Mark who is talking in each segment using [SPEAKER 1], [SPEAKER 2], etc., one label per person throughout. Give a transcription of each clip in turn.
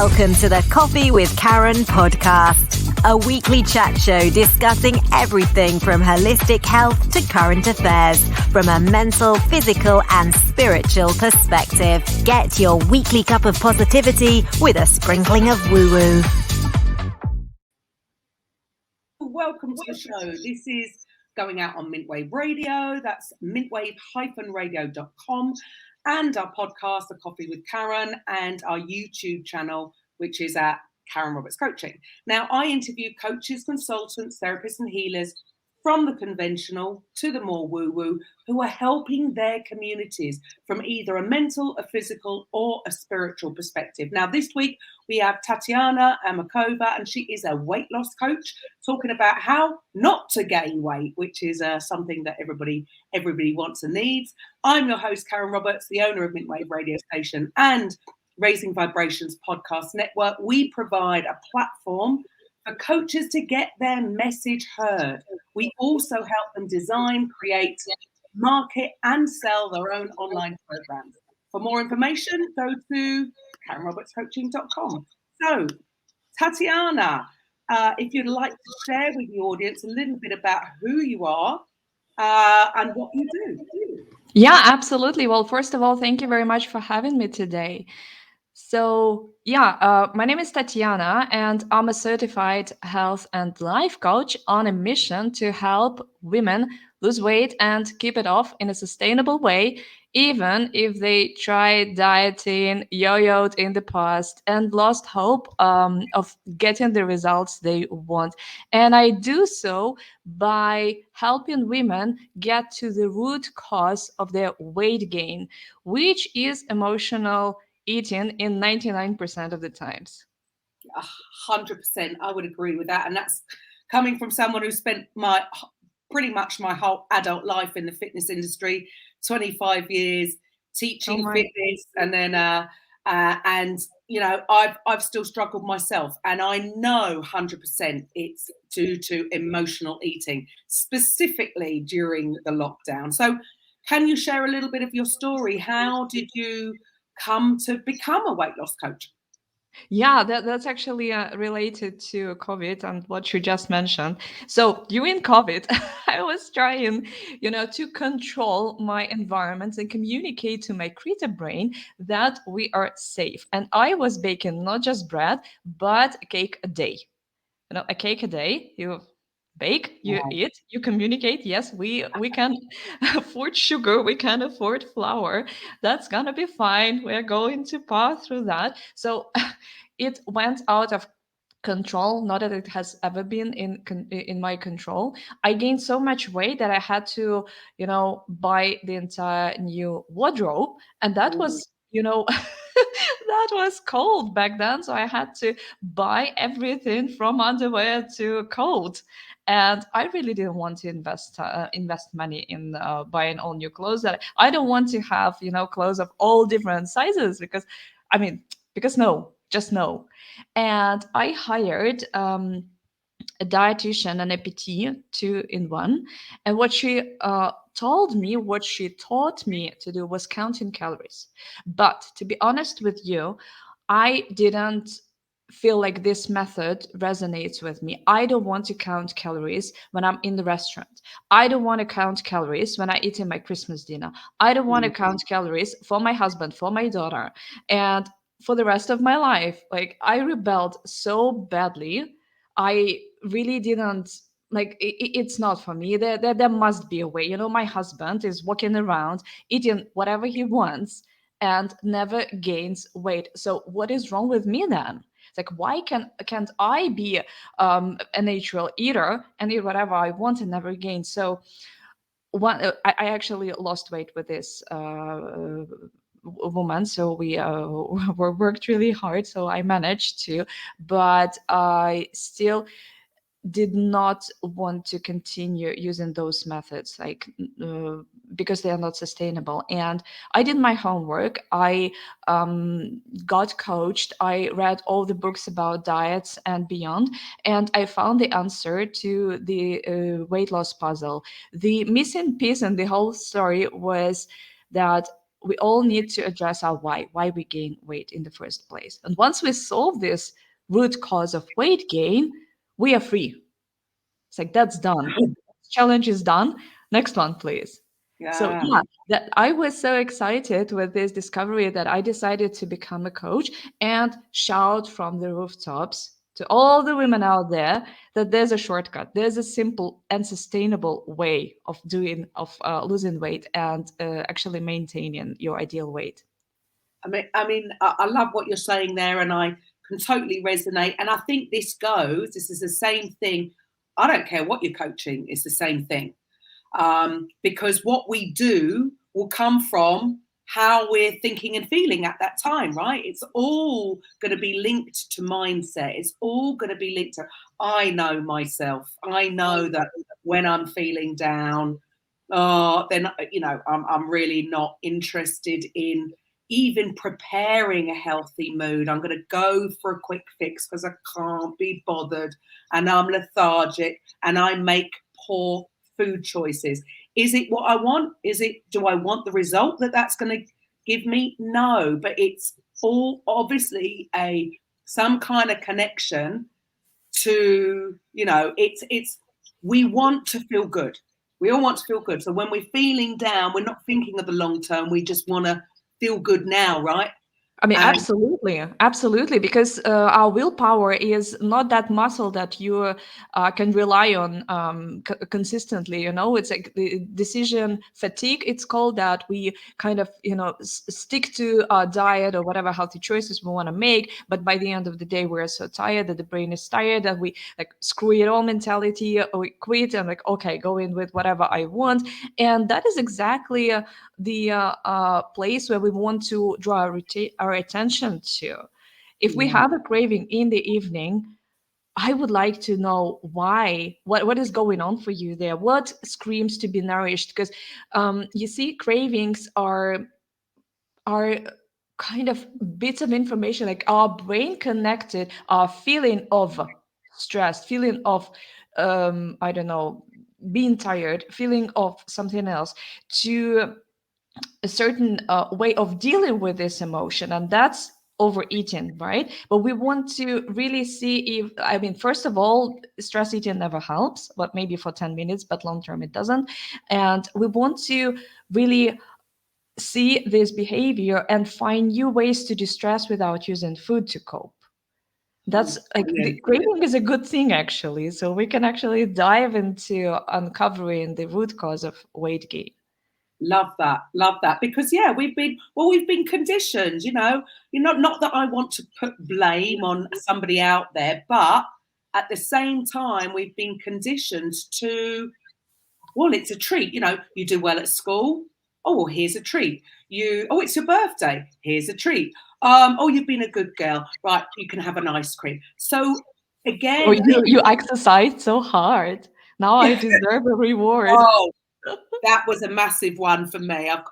[SPEAKER 1] Welcome to the Coffee with Karen podcast, a weekly chat show discussing everything from holistic health to current affairs from a mental, physical and spiritual perspective. Get your weekly cup of positivity with a sprinkling of woo-woo.
[SPEAKER 2] Welcome to the show. This is going out on Mintwave Radio. That's mintwave-radio.com. And our podcast, A Coffee with Karen, and our YouTube channel, which is at Karen Roberts Coaching. Now, I interview coaches, consultants, therapists, and healers from the conventional to the more woo-woo who are helping their communities from either a mental, a physical, or a spiritual perspective. Now, this week we have Tatiana Amakova, and she is a weight loss coach, talking about how not to gain weight, which is something that everybody wants and needs. I'm your host, Karen Roberts, the owner of Mintwave Radio Station and Raising Vibrations Podcast Network. We provide a platform for coaches to get their message heard. We also help them design, create, market, and sell their own online programs. For more information, go to KarenRobertsCoaching.com. So, Tatiana, if you'd like to share with the audience a little bit about who you are and what you do.
[SPEAKER 3] Yeah, absolutely. Well, first of all, thank you very much for having me today. So, my name is Tatiana, and I'm a certified health and life coach on a mission to help women lose weight and keep it off in a sustainable way, even if they tried dieting, yo-yoed in the past, and lost hope of getting the results they want. And I do so by helping women get to the root cause of their weight gain, which is emotional eating in 99% of the times.
[SPEAKER 2] 100%. I would agree with that. And that's coming from someone who spent pretty much my whole adult life in the fitness industry, 25 years teaching fitness. And then, and you know, I've still struggled myself, and I know 100% it's due to emotional eating, specifically during the lockdown. So can you share a little bit of your story? How did you come to become a weight loss coach?
[SPEAKER 3] Yeah, that's actually related to COVID and what you just mentioned. So during COVID, I was trying, to control my environment and communicate to my creative brain that we are safe. And I was baking not just bread, but a cake a day. A cake a day. You bake, you eat, you communicate. Yes, we can afford sugar, we can afford flour. That's gonna be fine. We're going to pass through that. So it went out of control. Not that it has ever been in my control. I gained so much weight that I had to, buy the entire new wardrobe, and that was, that was cold back then. So I had to buy everything from underwear to coat. And I really didn't want to invest money in buying all new clothes. That I don't want to have, clothes of all different sizes because no, just no. And I hired a dietitian and a PT, 2 in 1. And what she taught me to do was counting calories. But to be honest with you, I didn't feel like this method resonates with me. I don't want to count calories when I'm in the restaurant. I don't want to count calories when I eat in my Christmas dinner. I don't want to count calories for my husband, for my daughter, and for the rest of my life. Like, I rebelled so badly. I really didn't like it's not for me. There must be a way. My husband is walking around eating whatever he wants and never gains weight. So what is wrong with me then? It's like, why can't I be a natural eater and eat whatever I want and never gain? So I actually lost weight with this woman. So we worked really hard. So I managed to, but I still did not want to continue using those methods, because they are not sustainable. And I did my homework. I got coached. I read all the books about diets and beyond, and I found the answer to the weight loss puzzle. The missing piece in the whole story was that we all need to address our why we gain weight in the first place. And once we solve this root cause of weight gain, we are free. It's like, that's done. Challenge is done. Next one, please. So
[SPEAKER 2] Yeah.
[SPEAKER 3] yeah, that I was so excited with this discovery that I decided to become a coach and shout from the rooftops to all the women out there that there's a shortcut. There's a simple and sustainable way of losing weight and actually maintaining your ideal weight.
[SPEAKER 2] I love what you're saying there, and I can totally resonate. And I think this is the same thing. I don't care what you're coaching; it's the same thing, because what we do will come from how we're thinking and feeling at that time, right? It's all going to be linked to mindset. It's all going to be linked to, I know myself. I know that when I'm feeling down, then I'm really not interested in even preparing a healthy mood. I'm going to go for a quick fix because I can't be bothered, and I'm lethargic, and I make poor food choices. Is it what I want? Do I want the result that's going to give me? No, but it's all obviously some kind of connection to, it's we want to feel good. We all want to feel good. So when we're feeling down, we're not thinking of the long term. We just want to feel good now, right?
[SPEAKER 3] I mean,
[SPEAKER 2] And
[SPEAKER 3] absolutely, because our willpower is not that muscle that you can rely on consistently. It's like the decision fatigue. It's called that. We kind of, stick to our diet or whatever healthy choices we want to make, but by the end of the day, we're so tired that the brain is tired that we like screw it all mentality. We quit and like, okay, go in with whatever I want, and that is exactly the place where we want to draw our attention to. If we have a craving in the evening, I would like to know why. What is going on for you there? What screams to be nourished? Because you see, cravings are kind of bits of information, like our brain connected our feeling of stress, feeling of I don't know, being tired, feeling of something else, to a certain way of dealing with this emotion, and that's overeating, right? But we want to really see if, I mean, first of all, stress eating never helps, but maybe for 10 minutes, but long term it doesn't. And we want to really see this behavior and find new ways to distress without using food to cope. That's like, the craving is a good thing, actually, so we can actually dive into uncovering the root cause of weight gain.
[SPEAKER 2] love that, because we've been conditioned, not that I want to put blame on somebody out there, but at the same time we've been conditioned to, well, it's a treat. You do well at school, oh, well, here's a treat. It's your birthday, here's a treat. You've been a good girl, right, you can have an ice cream. So
[SPEAKER 3] Or
[SPEAKER 2] again,
[SPEAKER 3] you exercise so hard. Now I deserve a reward.
[SPEAKER 2] oh, that was a massive one for me. I'm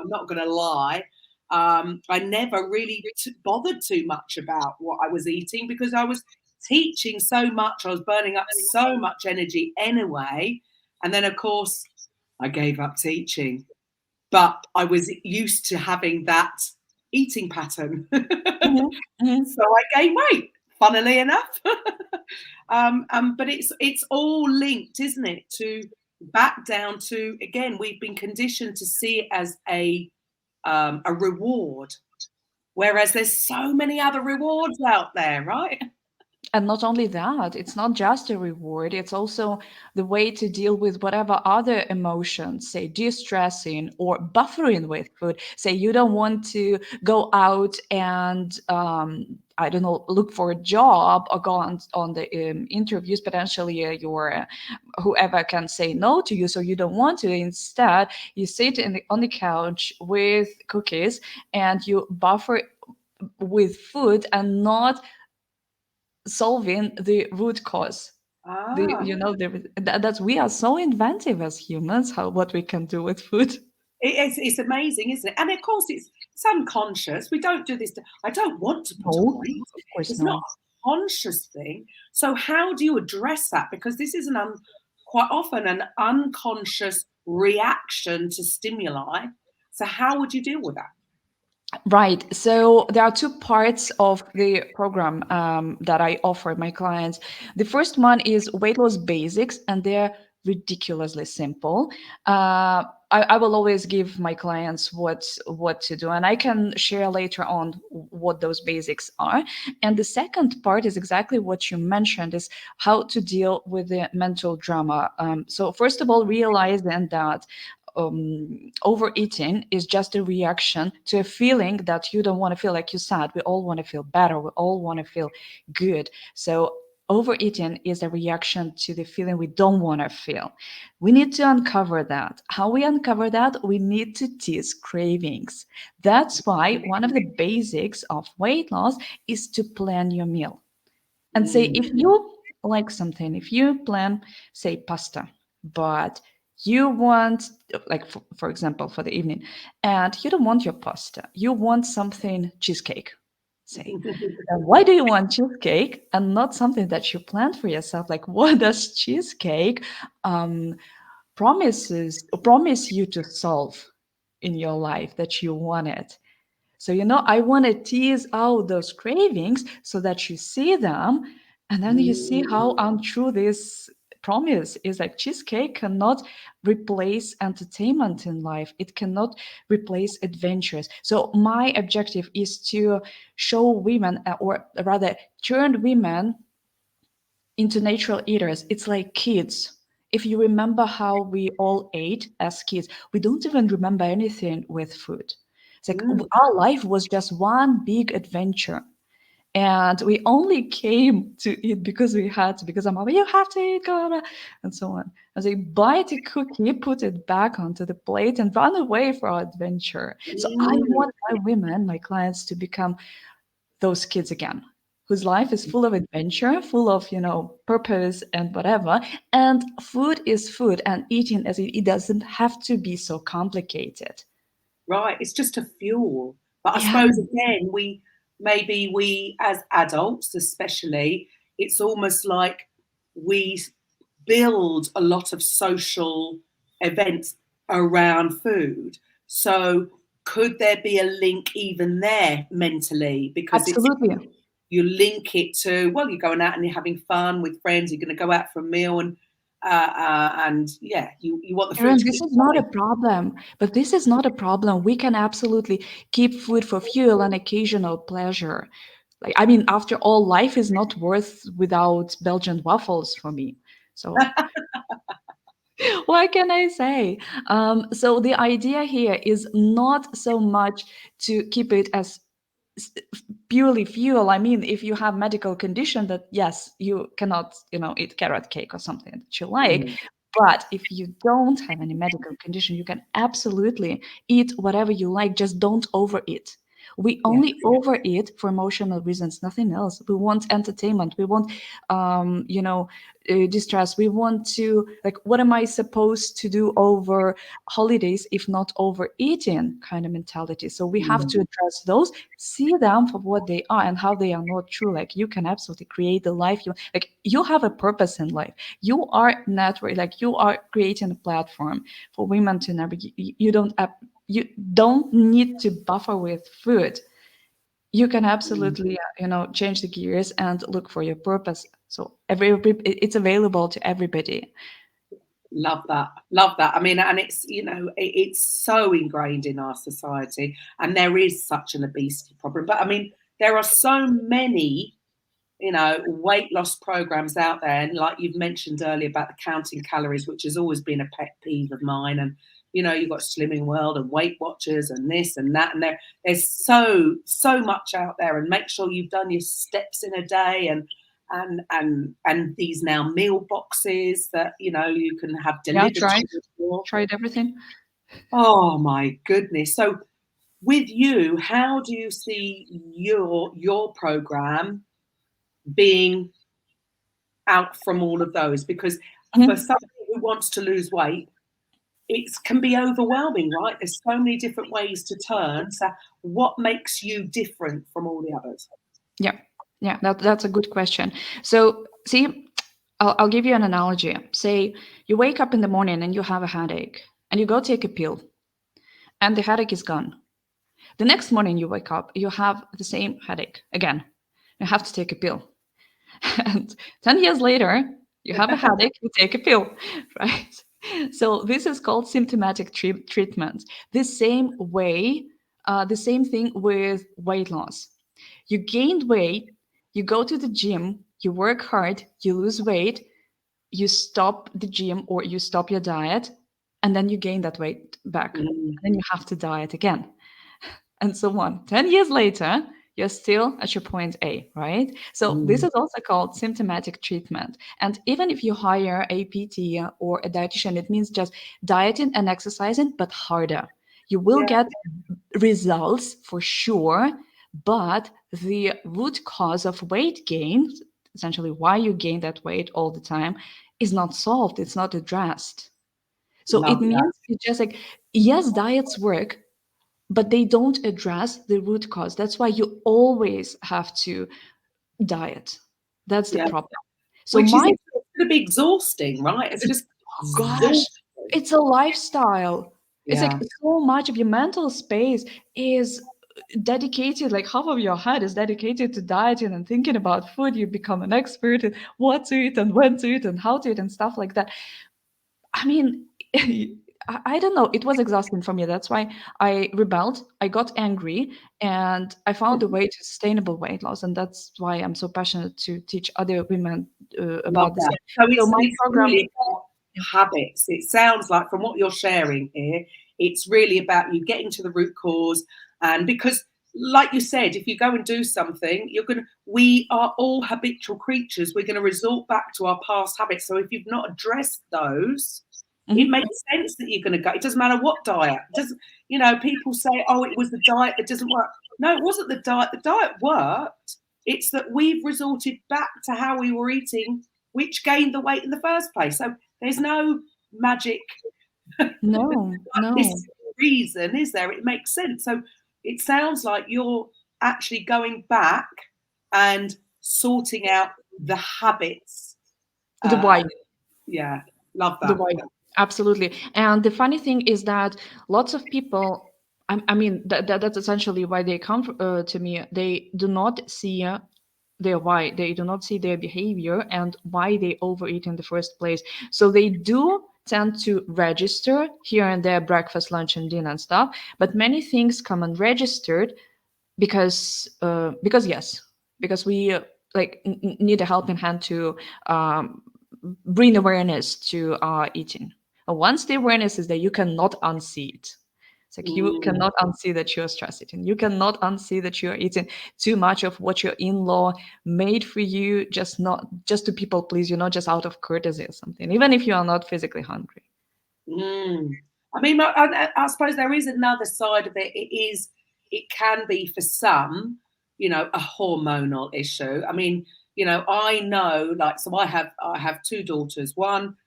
[SPEAKER 2] not going to lie. I never really bothered too much about what I was eating because I was teaching so much. I was burning up so much energy anyway. And then, of course, I gave up teaching. But I was used to having that eating pattern.
[SPEAKER 3] Mhm, mhm.
[SPEAKER 2] So I gained weight, funnily enough. But it's all linked, isn't it? To back down to, again, we've been conditioned to see it as a reward, whereas there's so many other rewards out there, right?
[SPEAKER 3] And not only that, it's not just a reward, it's also the way to deal with whatever other emotions, say distressing or buffering with food. Say you don't want to go out and, I don't know, look for a job or go on the interviews, potentially your whoever can say no to you, so you don't want to. Instead, you sit on the couch with cookies and you buffer with food and not solving the root cause.
[SPEAKER 2] Ah,
[SPEAKER 3] That's, we are so inventive as humans, how what we can do with food.
[SPEAKER 2] it's amazing, isn't it? And of course, it's unconscious. We don't do this. I don't want to put on
[SPEAKER 3] No,
[SPEAKER 2] weight.
[SPEAKER 3] of course
[SPEAKER 2] It's not
[SPEAKER 3] not.
[SPEAKER 2] a conscious thing. So how do you address that? Because this is quite often an unconscious reaction to stimuli. So how would you deal with that?
[SPEAKER 3] Right. So there are two parts of the program that I offer my clients. The first one is weight loss basics, and they're ridiculously simple. I will always give my clients what to do, and I can share later on what those basics are. And the second part is exactly what you mentioned: is how to deal with the mental drama. So first of all, realizing that overeating is just a reaction to a feeling that you don't want to feel. Like you said, we all want to feel better, we all want to feel good. So overeating is a reaction to the feeling we don't want to feel. We need to uncover that. How we uncover that? We need to tease cravings. That's why one of the basics of weight loss is to plan your meal and say, if
[SPEAKER 2] Mm.
[SPEAKER 3] you like something, if you plan, say, pasta, but you want, like, for example, for the evening, and you don't want your pasta, you want something cheesecake, say. And why do you want cheesecake and not something that you planned for yourself? Like, what does cheesecake um, promise you to solve in your life that you want it? So, I want to tease out those cravings so that you see them, and then you see how
[SPEAKER 2] Mm.
[SPEAKER 3] untrue this promise is. Like, cheesecake cannot replace entertainment in life, it cannot replace adventures. So, my objective is to show women, or rather, turn women into natural eaters. It's like kids. If you remember how we all ate as kids, we don't even remember anything with food. It's like
[SPEAKER 2] Mm.
[SPEAKER 3] our life was just one big adventure. And we only came to eat because we had to, because I'm like, you have to eat, Clara, and so on. And they bite a cookie, put it back onto the plate, and run away for our adventure. So I
[SPEAKER 2] Mm.
[SPEAKER 3] want my women, my clients, to become those kids again, whose life is full of adventure, full of, purpose and whatever. And food is food, and eating as it doesn't have to be so complicated.
[SPEAKER 2] Right, it's just a fuel. But I
[SPEAKER 3] Yeah,
[SPEAKER 2] suppose again, we as adults especially, it's almost like we build a lot of social events around food. So could there be a link even there mentally? Because it's
[SPEAKER 3] absolutely.
[SPEAKER 2] you link it to, well, you're going out and you're having fun with friends, you're going to go out for a meal, and yeah, you want the food
[SPEAKER 3] Karen,
[SPEAKER 2] to
[SPEAKER 3] this
[SPEAKER 2] be
[SPEAKER 3] is not a
[SPEAKER 2] nice.
[SPEAKER 3] problem, but this is not a problem. We can absolutely keep food for fuel and occasional pleasure. Like, I mean, after all, life is not worth without Belgian waffles for me. So what can I say? So the idea here is not so much to keep it as s- purely fuel. I mean, if you have medical condition that, yes, you cannot, eat carrot cake or something that you like.
[SPEAKER 2] Mm.
[SPEAKER 3] But if you don't have any medical condition, you can absolutely eat whatever you like. Just don't overeat. We
[SPEAKER 2] Yeah.
[SPEAKER 3] only overeat for emotional reasons, nothing else. We want entertainment. We want, distress. We want to, like, what am I supposed to do over holidays if not overeating kind of mentality? So we have to
[SPEAKER 2] Mm.
[SPEAKER 3] address those, see them for what they are and how they are not true. Like, you can absolutely create the life you have a purpose in life. You are network, like, you are creating a platform for women to navigate. You don't need to buffer with food. You can
[SPEAKER 2] Mm.
[SPEAKER 3] absolutely change the gears and look for your purpose. So it's available to everybody.
[SPEAKER 2] Love that. Love that. I mean, and it's, it's so ingrained in our society, and there is such an obesity problem. But I mean, there are so many, weight loss programs out there. And like you've mentioned earlier about the counting calories, which has always been a pet peeve of mine. And, you've got Slimming World and Weight Watchers and this and that. And there's so much out there. And make sure you've done your steps in a day, and these now meal boxes that you can have
[SPEAKER 3] Yeah,
[SPEAKER 2] delivered to your door.
[SPEAKER 3] tried everything.
[SPEAKER 2] Oh my goodness. So with you, how do you see your program being out from all of those? Because for
[SPEAKER 3] Mhm.
[SPEAKER 2] somebody who wants to lose weight, it can be overwhelming, right? There's so many different ways to turn. So what makes you different from all the others?
[SPEAKER 3] Yeah, yeah, that's a good question. So, see, I'll give you an analogy. Say you wake up in the morning and you have a headache, and you go take a pill, and the headache is gone. The next morning you wake up, you have the same headache again. You have to take a pill. And 10 years later, you have a headache, you take a pill, right? So this is called symptomatic treatment. The same way, the same thing with weight loss. You gained weight, you go to the gym, you work hard, you lose weight, you stop the gym or you stop your diet, and then you gain that weight back. And then you have to diet again, and so on. 10 years later, you're still at your point A, right? So this is also called symptomatic treatment. And even if you hire a PT or a dietitian, it means just dieting and exercising, but harder. You will
[SPEAKER 2] Yeah.
[SPEAKER 3] get results for sure, but the root cause of weight gain, essentially why you gain that weight all the time, is not solved. It's not addressed. So it
[SPEAKER 2] Love that.
[SPEAKER 3] means it's just like, yes, diets work, but they don't address the root cause. That's why you always have to diet. That's the
[SPEAKER 2] Yeah.
[SPEAKER 3] problem. So
[SPEAKER 2] Which is
[SPEAKER 3] my,
[SPEAKER 2] going to be exhausting, right? It's just
[SPEAKER 3] gosh,
[SPEAKER 2] exhausting.
[SPEAKER 3] it's a lifestyle. It's like
[SPEAKER 2] Yeah.
[SPEAKER 3] so much of your mental space is dedicated, like half of your head is dedicated to dieting and thinking about food. You become an expert in what to eat and when to eat and how to eat and stuff like that. I mean, I don't know. It was exhausting for me. That's why I rebelled. I got angry, and I found a way to sustainable weight loss. And that's why I'm so passionate to teach other women
[SPEAKER 2] Love
[SPEAKER 3] about the
[SPEAKER 2] that.
[SPEAKER 3] same.
[SPEAKER 2] So
[SPEAKER 3] So my
[SPEAKER 2] it's
[SPEAKER 3] program,
[SPEAKER 2] really about habits. It sounds like from what you're sharing here, it's really about you getting to the root cause. And because, like you said, if you go and do something, we are all habitual creatures. We're going to resort back to our past habits. So if you've not addressed those, it
[SPEAKER 3] Mhm.
[SPEAKER 2] makes sense that you're going to go. It doesn't matter what diet. It doesn't, people say, oh, it was the diet that doesn't work. No, it wasn't the diet. The diet worked. It's that we've resorted back to how we were eating, which gained the weight in the first place. So there's no magic
[SPEAKER 3] No,
[SPEAKER 2] this
[SPEAKER 3] no.
[SPEAKER 2] reason, is there? It makes sense. So it sounds like you're actually going back and sorting out the habits.
[SPEAKER 3] The why.
[SPEAKER 2] Yeah, love
[SPEAKER 3] The
[SPEAKER 2] that.
[SPEAKER 3] why. Absolutely. And the funny thing is that lots of people, I mean, that's essentially why they come to me. They do not see their why. They do not see their behavior and why they overeat in the first place. So they do tend to register here and there, breakfast, lunch, and dinner and stuff. But many things come unregistered because yes, because we need a helping hand to um, bring awareness to eating. And once the awareness is there, you cannot unsee it. It's like you
[SPEAKER 2] Mm.
[SPEAKER 3] cannot unsee that you're stress eating. You cannot unsee that you're eating too much of what your in-law made for you, just to people please you, not just out of courtesy or something, even if you are not physically hungry.
[SPEAKER 2] Mm. I mean, I suppose there is another side of it. It can be for some, a hormonal issue. I mean, I know, like, so I have two daughters. One,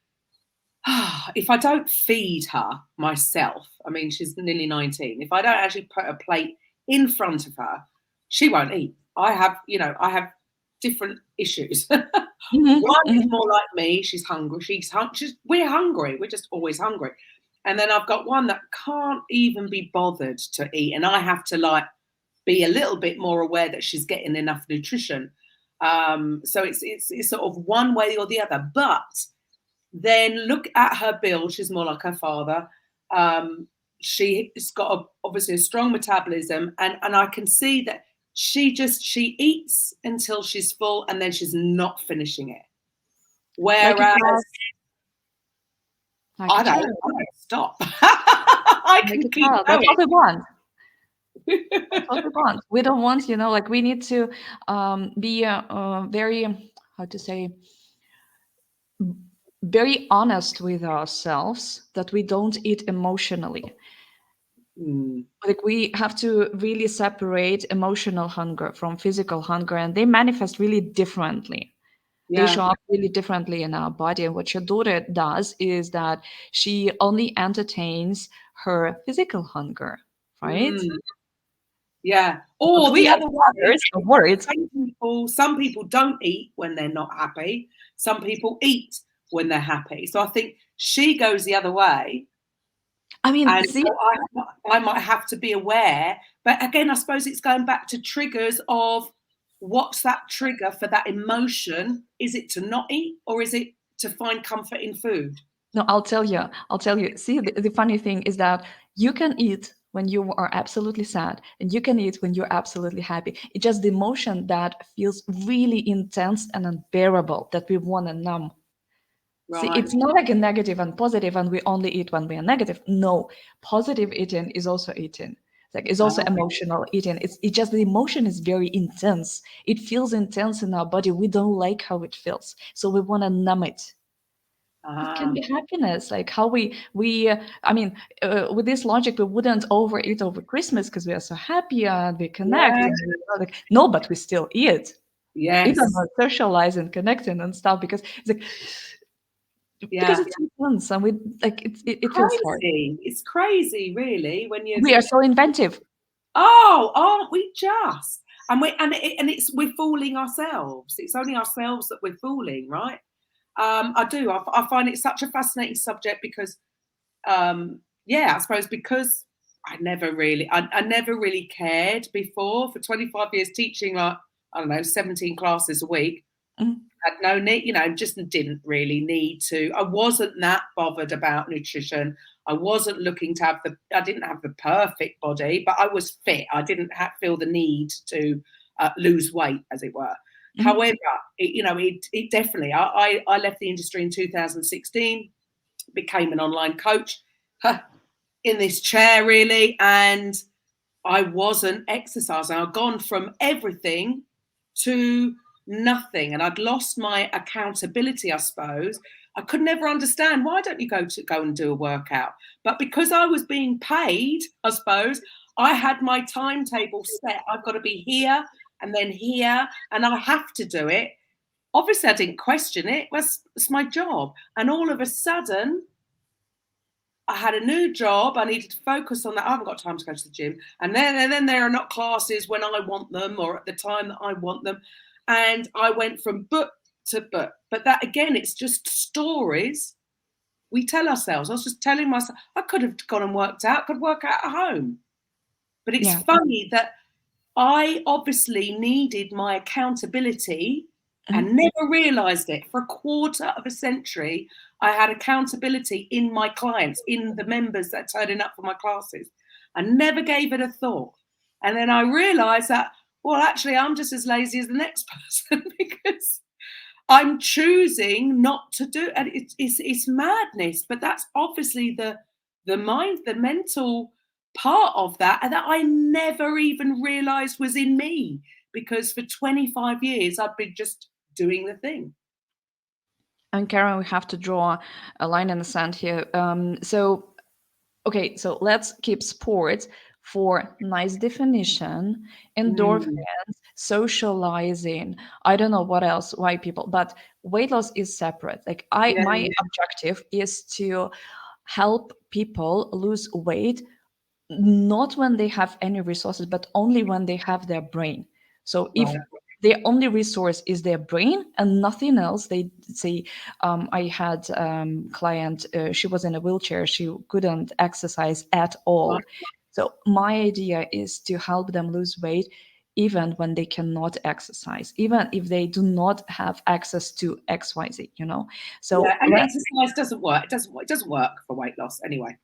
[SPEAKER 2] if I don't feed her myself, I mean, she's nearly 19. If I don't actually put a plate in front of her, she won't eat. I have different issues.
[SPEAKER 3] Mhm,
[SPEAKER 2] One is
[SPEAKER 3] mhm.
[SPEAKER 2] more like me. She's hungry. We're hungry. We're just always hungry. And then I've got one that can't even be bothered to eat, and I have to be a little bit more aware that she's getting enough nutrition. So it's sort of one way or the other. But then look at her build. She's more like her father. She's got obviously a strong metabolism, and I can see that she eats until she's full, and then she's not finishing it.
[SPEAKER 3] Like a
[SPEAKER 2] Whereas
[SPEAKER 3] child, like a
[SPEAKER 2] I
[SPEAKER 3] child,
[SPEAKER 2] don't stop. I
[SPEAKER 3] like
[SPEAKER 2] can
[SPEAKER 3] a
[SPEAKER 2] keep
[SPEAKER 3] child. That's
[SPEAKER 2] going.
[SPEAKER 3] what we want. That's what we want. We don't want, like we need to be very, how to say, very honest with ourselves that we don't eat emotionally.
[SPEAKER 2] Mm,
[SPEAKER 3] Like we have to really separate emotional hunger from physical hunger, and they manifest really differently. They
[SPEAKER 2] yeah.
[SPEAKER 3] show up really differently in our body. And what your daughter does is that she only entertains her physical hunger, right?
[SPEAKER 2] Mm, yeah.
[SPEAKER 3] But
[SPEAKER 2] Or
[SPEAKER 3] we
[SPEAKER 2] the
[SPEAKER 3] as
[SPEAKER 2] other way,
[SPEAKER 3] mothers are worried.
[SPEAKER 2] some people don't eat when they're not happy. Some people eat when they're happy. So I think she goes the other way.
[SPEAKER 3] I mean,
[SPEAKER 2] And
[SPEAKER 3] see,
[SPEAKER 2] so I might have to be aware. But again, I suppose it's going back to triggers of what's that trigger for that emotion? Is it to not eat, or is it to find comfort in food?
[SPEAKER 3] no, I'll tell you. See, the funny thing is that you can eat when you are absolutely sad, and you can eat when you're absolutely happy. It's just the emotion that feels really intense and unbearable that we want to numb. See,
[SPEAKER 2] Right.
[SPEAKER 3] it's not like a negative and positive, and we only eat when we are negative. No, positive eating is also eating. Like it's also
[SPEAKER 2] Ah,
[SPEAKER 3] emotional eating. It's just the emotion is very intense. It feels intense in our body. We don't like how it feels, so we want to numb it. It can
[SPEAKER 2] ah,
[SPEAKER 3] be happiness, like how I mean, with this logic, we wouldn't overeat over Christmas because we are so happy and we connect.
[SPEAKER 2] yeah,
[SPEAKER 3] And like, no, but we still eat, even
[SPEAKER 2] yes,
[SPEAKER 3] though socializing, connecting, and stuff because it's like
[SPEAKER 2] yeah.
[SPEAKER 3] it's intense and we like it feels hard.
[SPEAKER 2] Crazy. It's crazy, really, when you.
[SPEAKER 3] We are so inventive.
[SPEAKER 2] Oh, aren't we just? And we're fooling ourselves. It's only ourselves that we're fooling, right? I do. I find it such a fascinating subject because, yeah, I suppose because I never really cared before. For 25 years teaching, like, I don't know, 17 classes a week.
[SPEAKER 3] Mm,
[SPEAKER 2] Had no need, just didn't really need to. I wasn't that bothered about nutrition. I wasn't looking to I didn't have the perfect body, but I was fit. I didn't feel the need to lose weight, as it were.
[SPEAKER 3] mm,
[SPEAKER 2] However, it definitely, I left the industry in 2016, became an online coach in this chair, really, and I wasn't exercising. I'd gone from everything to nothing, and I'd lost my accountability, I suppose. I could never understand, why don't you go and do a workout? But because I was being paid, I suppose, I had my timetable set. I've got to be here and then here, and I have to do it. Obviously, I didn't question it. It's my job. And all of a sudden, I had a new job. I needed to focus on that. I haven't got time to go to the gym. And then there are not classes when I want them or at the time that I want them. And I went from book to book. But that, again, it's just stories we tell ourselves. I was just telling myself, I could have gone and worked out, could work out at home. But it's
[SPEAKER 3] yeah.
[SPEAKER 2] funny that I obviously needed my accountability
[SPEAKER 3] Mm,
[SPEAKER 2] and never realized it. For a quarter of a century, I had accountability in my clients, in the members that are turning up for my classes. I never gave it a thought. And then I realized that, well, actually, I'm just as lazy as the next person because I'm choosing not to do it. And it's madness, but that's obviously the mental part of that, and that I never even realized was in me, because for 25 years I've been just doing the thing.
[SPEAKER 3] and Karen, we have to draw a line in the sand here. So okay, so let's keep sports for nice definition, endorphins,
[SPEAKER 2] Mm.
[SPEAKER 3] socializing. I don't know what else, why people, but weight loss is separate. Like
[SPEAKER 2] Yeah,
[SPEAKER 3] my objective is to help people lose weight, not when they have any resources, but only when they have their brain. So if
[SPEAKER 2] right.
[SPEAKER 3] their only resource is their brain and nothing else, they say, I had client, she was in a wheelchair, she couldn't exercise at
[SPEAKER 2] Right.
[SPEAKER 3] all. So my idea is to help them lose weight even when they cannot exercise, even if they do not have access to XYZ,
[SPEAKER 2] Yeah,
[SPEAKER 3] So
[SPEAKER 2] and exercise doesn't work. It doesn't work for weight loss anyway.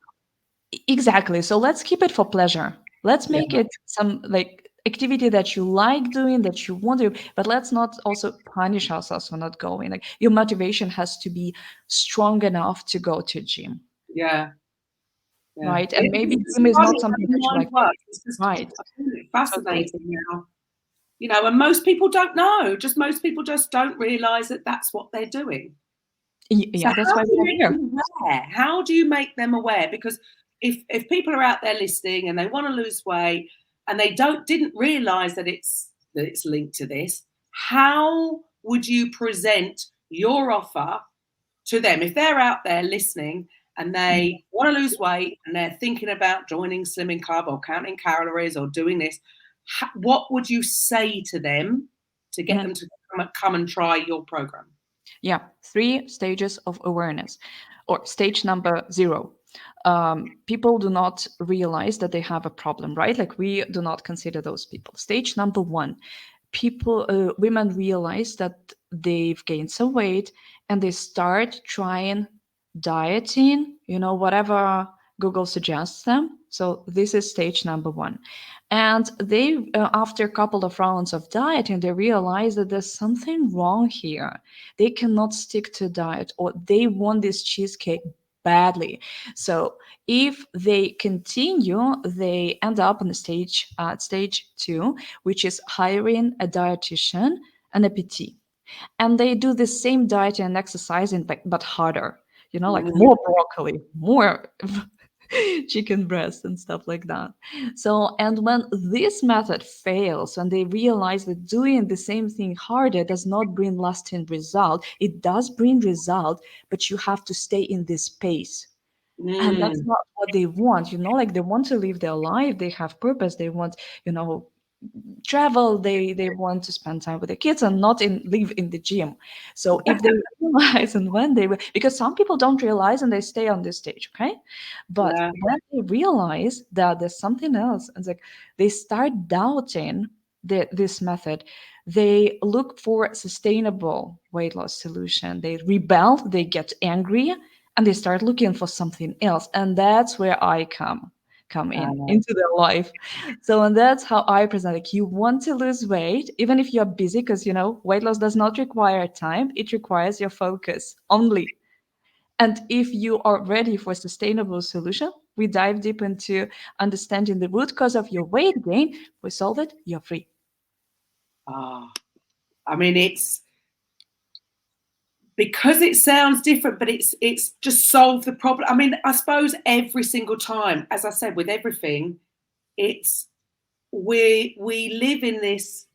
[SPEAKER 3] exactly. So let's keep it for pleasure. Let's
[SPEAKER 2] Yeah,
[SPEAKER 3] make it some like activity that you like doing, that you want to, but let's not also punish ourselves for not going. Like your motivation has to be strong enough to go to gym,
[SPEAKER 2] yeah, yeah.
[SPEAKER 3] right? And maybe
[SPEAKER 2] It's
[SPEAKER 3] gym is not
[SPEAKER 2] funny how
[SPEAKER 3] something
[SPEAKER 2] the
[SPEAKER 3] that you
[SPEAKER 2] mind
[SPEAKER 3] like,
[SPEAKER 2] works. It's just,
[SPEAKER 3] right?
[SPEAKER 2] I find it
[SPEAKER 3] Totally.
[SPEAKER 2] fascinating now. And most people don't know. Most people just don't realize that that's what they're doing. So
[SPEAKER 3] Yeah, that's
[SPEAKER 2] how
[SPEAKER 3] why
[SPEAKER 2] do
[SPEAKER 3] we
[SPEAKER 2] you
[SPEAKER 3] are
[SPEAKER 2] make
[SPEAKER 3] here.
[SPEAKER 2] them aware? How do you make them aware? Because if people are out there listening and they want to lose weight and they didn't realize that it's linked to this, how would you present your offer to them if they're out there listening and
[SPEAKER 3] Mm.
[SPEAKER 2] they want to lose weight and they're thinking about joining Slimming Club or counting calories or doing this? What would you say to them to get
[SPEAKER 3] Mhm.
[SPEAKER 2] them to come and try your program?
[SPEAKER 3] Yeah, 3 stages of awareness, or stage number 0. people do not realize that they have a problem, right? Like we do not consider those people. Stage number one, women realize that they've gained some weight and they start trying dieting, whatever Google suggests them. So this is stage number one. And they, after a couple of rounds of dieting, they realize that there's something wrong here. They cannot stick to diet, or they want this cheesecake badly. So if they continue, they end up on the stage two, which is hiring a dietitian and a PT, and they do the same diet and exercising but harder, like
[SPEAKER 2] Mm,
[SPEAKER 3] more broccoli, more chicken breast and stuff like that. So, and when this method fails, when they realize that doing the same thing harder does not bring lasting result, it does bring result, but you have to stay in this space. And that's
[SPEAKER 2] mm,
[SPEAKER 3] not what they want, like they want to live their life, they have purpose, they want, travel, they want to spend time with the kids and not live in the gym. So if they realize, and when they because some people don't realize and they stay on this stage, okay, but
[SPEAKER 2] yeah.
[SPEAKER 3] when they realize that there's something else, and it's like they start doubting this method, they look for a sustainable weight loss solution, they rebel, they get angry, and they start looking for something else, and that's where I come in
[SPEAKER 2] Uh,
[SPEAKER 3] into their life. So, and that's how I present. Like, you want to lose weight, even if you're busy, because weight loss does not require time; it requires your focus only. And if you are ready for a sustainable solution, we dive deep into understanding the root cause of your weight gain. We solve it. You're free.
[SPEAKER 2] ah, I mean, it's because it sounds different, but it's just solved the problem. I mean, I suppose every single time, as I said, with everything, it's we live in this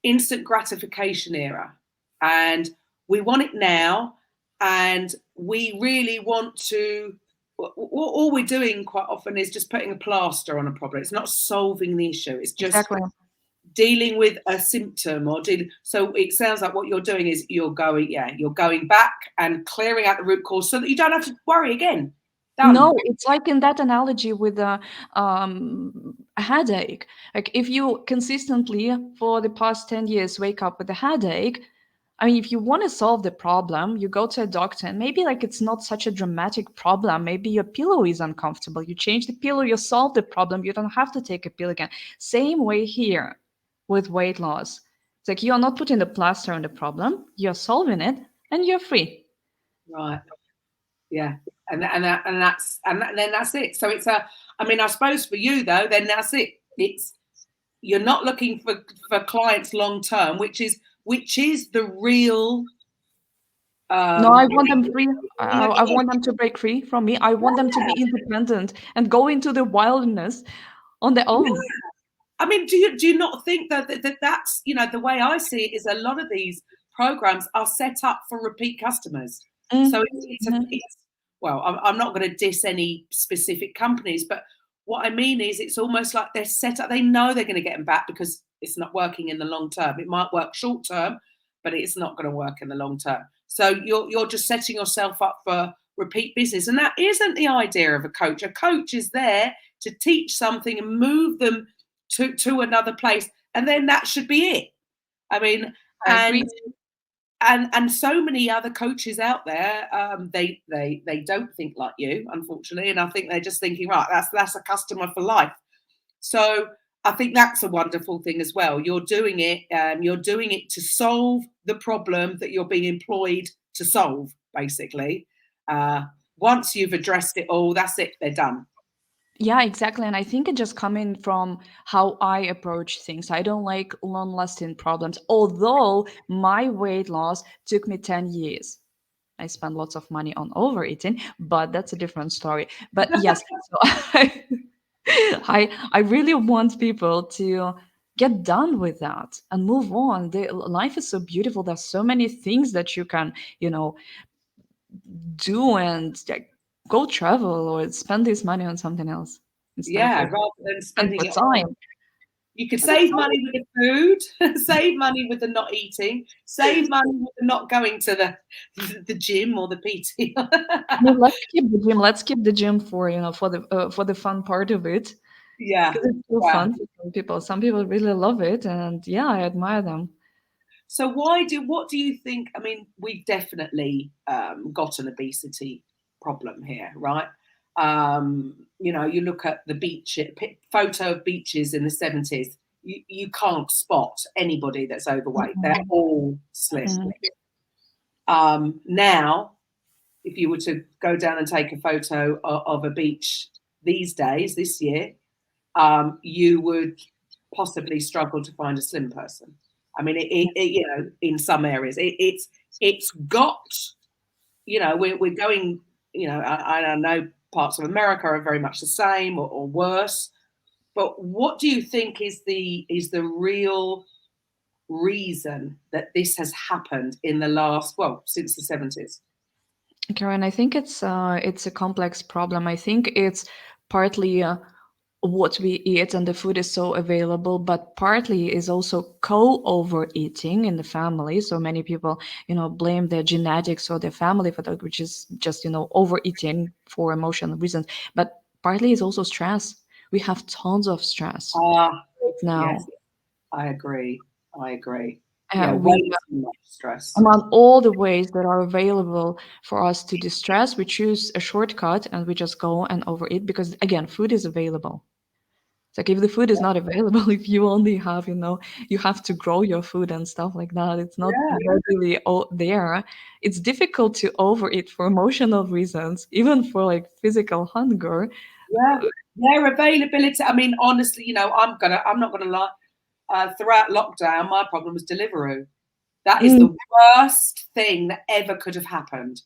[SPEAKER 2] instant gratification era, and we want it now, and we really want to. All we're doing quite often is just putting a plaster on a problem. It's not solving the issue. It's just
[SPEAKER 3] Exactly.
[SPEAKER 2] dealing with a symptom or dealing. So it sounds like what you're doing is you're going back and clearing out the root cause so that you don't have to worry again. Done.
[SPEAKER 3] No, it's like in that analogy with a headache. Like if you consistently for the past 10 years wake up with a headache, I mean, if you want to solve the problem, you go to a doctor, and maybe like it's not such a dramatic problem. Maybe your pillow is uncomfortable. You change the pillow, you solve the problem. You don't have to take a pill again. Same way here with weight loss. It's like you're not putting the plaster on the problem, you're solving it, and you're free.
[SPEAKER 2] Right. Yeah. Then that's it. So it's a. I mean, I suppose for you though, then that's it. It's you're not looking for clients long term, which is the real.
[SPEAKER 3] No,
[SPEAKER 2] Um,
[SPEAKER 3] I want them free. I want them to break free from me. I want them to be independent and go into the wilderness on their own.
[SPEAKER 2] I mean, do you not think that's the way I see it is a lot of these programs are set up for repeat customers. So
[SPEAKER 3] Mhm.
[SPEAKER 2] it's well, I'm not going to diss any specific companies, but what I mean is it's almost like they're set up. They know they're going to get them back because it's not working in the long term. It might work short term, but it's not going to work in the long term. So you're just setting yourself up for repeat business, and that isn't the idea of a coach. A coach is there to teach something and move them to another place, and then that should be it. I mean,
[SPEAKER 3] I agree.
[SPEAKER 2] and so many other coaches out there, they don't think like you, unfortunately, and I think they're just thinking, right, that's a customer for life. So I think that's a wonderful thing as well. You're doing it to solve the problem that you're being employed to solve, basically. uh, Once you've addressed it all, that's it, they're done.
[SPEAKER 3] Yeah, exactly. And I think it just coming from how I approach things. I don't like long-lasting problems, although my weight loss took me 10 years. I spent lots of money on overeating, but that's a different story. But yes, so I really want people to get done with that and move on. Life is so beautiful. There's so many things that you can, do, and like, go travel or spend this money on something else instead of
[SPEAKER 2] Yeah,
[SPEAKER 3] your
[SPEAKER 2] rather than
[SPEAKER 3] and
[SPEAKER 2] spending
[SPEAKER 3] for
[SPEAKER 2] it on.
[SPEAKER 3] time.
[SPEAKER 2] You could save money with the food, save money with the not eating, save money with the not going to the gym or the PT.
[SPEAKER 3] I mean, let's keep the gym. Let's keep the gym for for the fun part of it,
[SPEAKER 2] Yeah,
[SPEAKER 3] because it's still
[SPEAKER 2] yeah.
[SPEAKER 3] fun for some people. Some people really love it, and yeah, I admire them.
[SPEAKER 2] So what do you think? I mean, we've definitely got an obesity problem here, right? You look at the photo of beaches in the 70s. You can't spot anybody that's overweight. They're all slim. Now, if you were to go down and take a photo of a beach these days, this year, you would possibly struggle to find a slim person. I mean, in some areas, it's got, we're going, I know parts of America are very much the same or worse. But what do you think is the real reason that this has happened in the since the 70s?
[SPEAKER 3] Karen, I think it's a complex problem. I think it's partly what we eat and the food is so available, but partly is also co-overeating in the family. So many people, blame their genetics or their family for that, which is just, overeating for emotional reasons. But partly is also stress. We have tons of stress right now.
[SPEAKER 2] Yes, I agree. Yeah,
[SPEAKER 3] We
[SPEAKER 2] way too much stress.
[SPEAKER 3] among all the ways that are available for us to distress, we choose a shortcut and we just go and overeat because, again, food is available. It's like if the food is not available, if you only have, you have to grow your food and stuff like that, it's not readily there. It's difficult to overeat for emotional reasons, even for like physical hunger.
[SPEAKER 2] Yeah, availability. I mean, honestly, I'm not gonna lie. Throughout lockdown, my problem was Deliveroo. That is the worst thing that ever could have happened.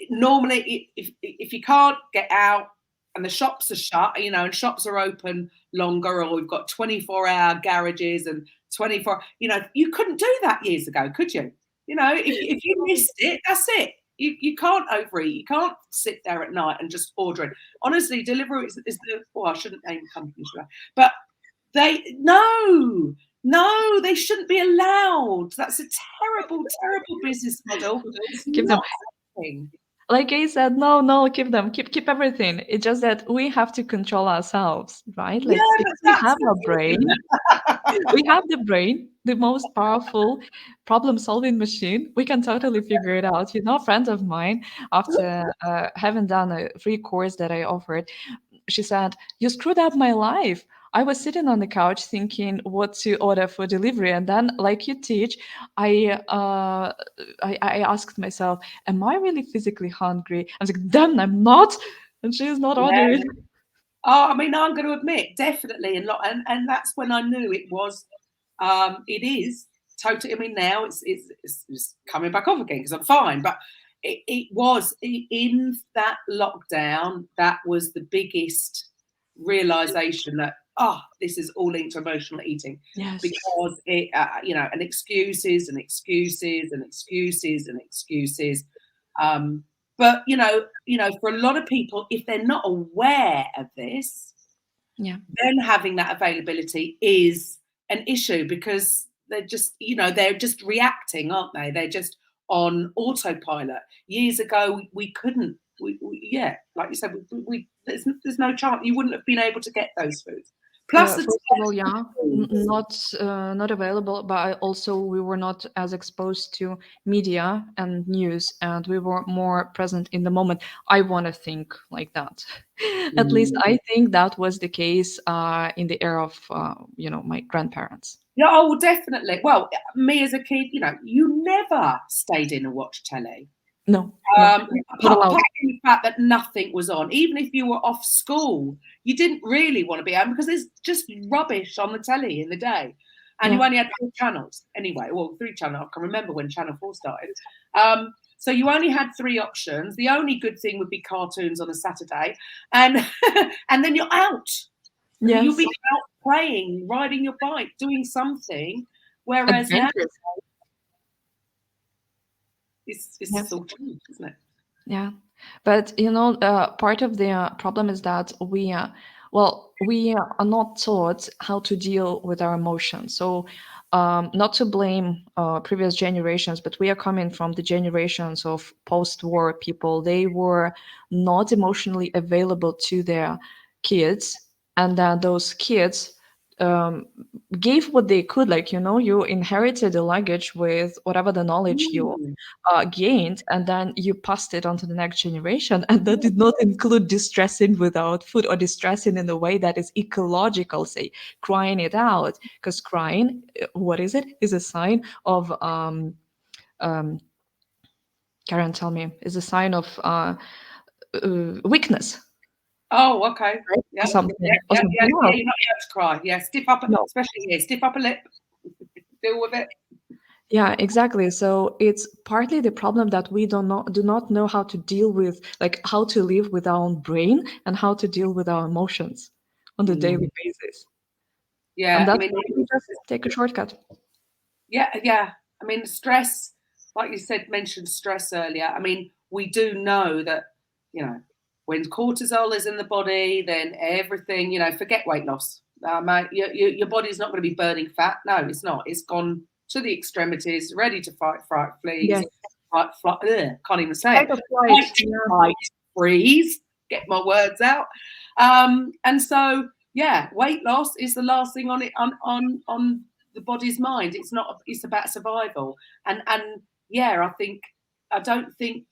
[SPEAKER 2] Normally, if you can't get out and the shops are shut, and shops are open longer, or we've got 24-hour garages and 24, you couldn't do that years ago, could you? If you missed it, that's it. You can't overeat. You can't sit there at night and just order it. Honestly, Deliveroo is the. Well, I shouldn't name companies, should I? But they shouldn't be allowed. That's a terrible, terrible business model. It's
[SPEAKER 3] Keep them.
[SPEAKER 2] not something.
[SPEAKER 3] Like I said, no, keep them, keep everything. It's just that we have to control ourselves, right? Like
[SPEAKER 2] Yeah,
[SPEAKER 3] if
[SPEAKER 2] but
[SPEAKER 3] we
[SPEAKER 2] that's
[SPEAKER 3] have
[SPEAKER 2] the
[SPEAKER 3] a brain, we have the brain, the most powerful problem-solving machine. We can totally figure it out. A friend of mine, after having done a free course that I offered, she said, "You screwed up my life. I was sitting on the couch thinking what to order for delivery, and then, like you teach, I asked myself, am I really physically hungry? I was like, damn, I'm not, and she's not ordering."
[SPEAKER 2] Oh, I mean, I'm going to admit, definitely, and that's when I knew it was. It is totally. I mean, now it's coming back off again because I'm fine, but it was in that lockdown that was the biggest realization that this is all linked to emotional eating.
[SPEAKER 3] Yes.
[SPEAKER 2] Because it and excuses and excuses and excuses and excuses. But for a lot of people, if they're not aware of this, then having that availability is an issue because they're just reacting, aren't they? They're just on autopilot. Years ago, we couldn't. Like you said, there's no chance you wouldn't have been able to get those foods. Plus,
[SPEAKER 3] first of all, not available, but also we were not as exposed to media and news, and we were more present in the moment. I want to think like that. At least I think that was the case in the era of my grandparents.
[SPEAKER 2] Yeah, oh, definitely. Well, me as a kid, you never stayed in and watched telly.
[SPEAKER 3] No.
[SPEAKER 2] Apart from the fact that nothing was on, even if you were off school, you didn't really want to be home because there's just rubbish on the telly in the day, and you only had 4 channels anyway. Well, 3 channels. I can remember when Channel 4 started. So you only had 3 options. The only good thing would be cartoons on a Saturday, and and then you're out.
[SPEAKER 3] Yes.
[SPEAKER 2] You'll be out playing, riding your bike, doing something. Whereas now, it's all changed, isn't it?
[SPEAKER 3] Yeah, but part of the problem is that Well, we are not taught how to deal with our emotions. So, not to blame previous generations, but we are coming from the generations of post-war people. They were not emotionally available to their kids, and then those kids um, gave what they could. Like, you inherited the luggage with whatever the knowledge you
[SPEAKER 2] Mm.
[SPEAKER 3] gained, and then you passed it on to the next generation. And that did not include distressing without food, or distressing in a way that is ecological, say crying it out, because crying, what is it, is a sign of um, Karen, tell me, is a sign of weakness,
[SPEAKER 2] Oh, okay.
[SPEAKER 3] right?
[SPEAKER 2] Yeah,
[SPEAKER 3] Or something,
[SPEAKER 2] yeah,
[SPEAKER 3] or
[SPEAKER 2] yeah,
[SPEAKER 3] something
[SPEAKER 2] yeah, yeah.
[SPEAKER 3] else.
[SPEAKER 2] You're not allowed to cry. Yeah, stiff up,
[SPEAKER 3] No.
[SPEAKER 2] especially here. Stiff upper lip. Deal with it.
[SPEAKER 3] Yeah, exactly. So it's partly the problem that we do not know how to deal with, like how to live with our own brain and how to deal with our emotions on the
[SPEAKER 2] Mm.
[SPEAKER 3] daily basis. And
[SPEAKER 2] Yeah, I
[SPEAKER 3] that's
[SPEAKER 2] mean,
[SPEAKER 3] why we just take a shortcut.
[SPEAKER 2] yeah, yeah. I mean, stress, like you said, mentioned stress earlier. I mean, we do know that, you know, when cortisol is in the body, then everything, forget weight loss. Mate, your body's not going to be burning fat. No, it's not. It's gone to the extremities, ready to fight, fright, fleas,
[SPEAKER 3] Yes.
[SPEAKER 2] can't even say it.
[SPEAKER 3] Fight or flight.
[SPEAKER 2] Fight,
[SPEAKER 3] Yeah.
[SPEAKER 2] fight, freeze. Get my words out. And so, yeah, weight loss is the last thing on it on the body's mind. It's not. It's about survival. And yeah, I don't think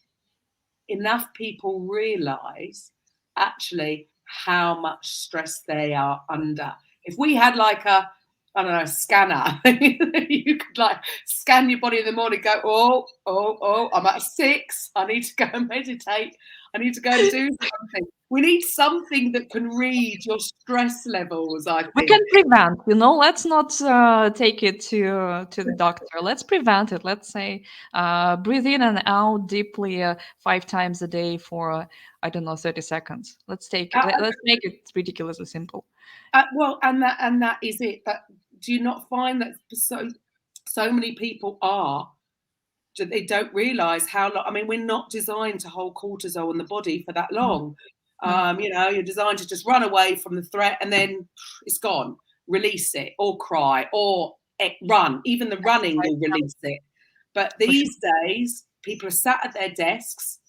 [SPEAKER 2] enough people realise actually how much stress they are under. If we had like a, I don't know, scanner, you could like scan your body in the morning, go, oh, I'm at 6. I need to go and meditate. I need to go and do something. We need something that can read your stress levels, I
[SPEAKER 3] We can
[SPEAKER 2] think.
[SPEAKER 3] prevent, let's not take it to the doctor. Let's prevent it. Let's say breathe in and out deeply 5 times a day for, I don't know, 30 seconds. Let's take it.
[SPEAKER 2] Uh,
[SPEAKER 3] Let's make it ridiculously simple.
[SPEAKER 2] well, and that is it. But do you not find that so many people are, they don't realize how long. I mean, we're not designed to hold cortisol in the body for that
[SPEAKER 3] No,
[SPEAKER 2] long.
[SPEAKER 3] no,
[SPEAKER 2] You're designed to just run away from the threat and then it's gone. Release it, or cry, or run. Even the running
[SPEAKER 3] exercise,
[SPEAKER 2] will release it. But
[SPEAKER 3] for sure.
[SPEAKER 2] these days, people are sat at their desks,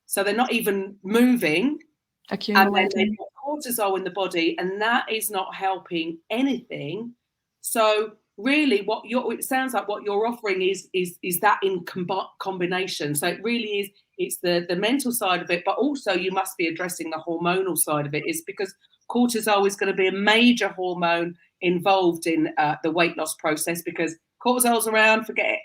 [SPEAKER 2] so they're not even moving, and then they've
[SPEAKER 3] Accumulating.
[SPEAKER 2] got cortisol in the body, and that is not helping anything. So really, it sounds like what you're offering is that in combination. So it really is. It's the mental side of it, but also you must be addressing the hormonal side of it. Is because cortisol is going to be a major hormone involved in the weight loss process, because cortisol's around. Forget it.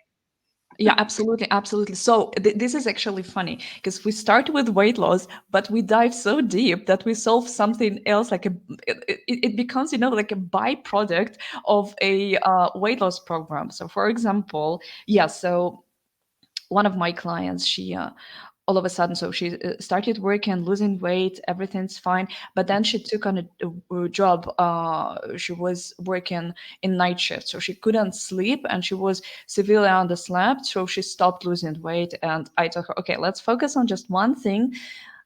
[SPEAKER 3] Yeah, absolutely, absolutely. So this is actually funny because we start with weight loss, but we dive so deep that we solve something else. Like it becomes, like a byproduct of a weight loss program. So, for example, yeah. So one of my clients, she all of a sudden, so she started working, losing weight, everything's fine, but then she took on a job. She was working in night shift, so she couldn't sleep and she was severely underslept, so she stopped losing weight. And I told her, okay, let's focus on just one thing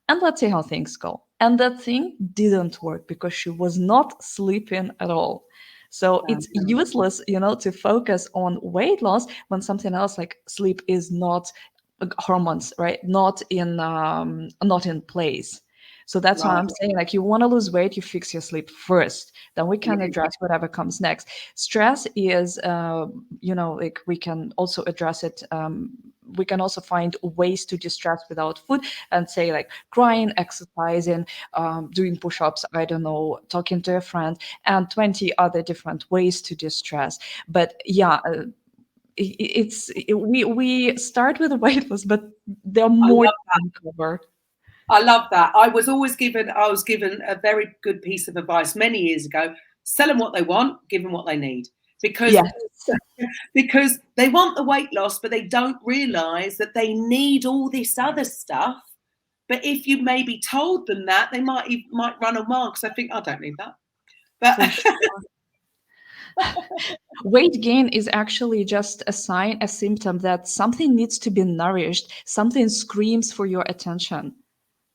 [SPEAKER 3] and let's see how things go. And that thing didn't work because she was not sleeping at all. So it's useless, to focus on weight loss when something else like sleep is not, hormones, right? Not in place. So that's why
[SPEAKER 2] Right.
[SPEAKER 3] I'm saying, like, you want to lose weight, you fix your sleep first. Then we can
[SPEAKER 2] Yeah.
[SPEAKER 3] address whatever comes next. Stress is, like we can also address it. We can also find ways to distress without food, and say like crying, exercising, doing push-ups, I don't know, talking to a friend, and 20 other different ways to distress. But yeah, we start with the weight loss, but there are
[SPEAKER 2] I
[SPEAKER 3] more
[SPEAKER 2] love
[SPEAKER 3] to uncover.
[SPEAKER 2] I love that. I was given a very good piece of advice many years ago. Sell them what they want, give them what they need. Because
[SPEAKER 3] Yes,
[SPEAKER 2] because they want the weight loss, but they don't realize that they need all this other stuff. But if you maybe told them that, they might run a mile, because I think I don't need that. But
[SPEAKER 3] for sure. Weight gain is actually just a sign, a symptom that something needs to be nourished, something screams for your attention.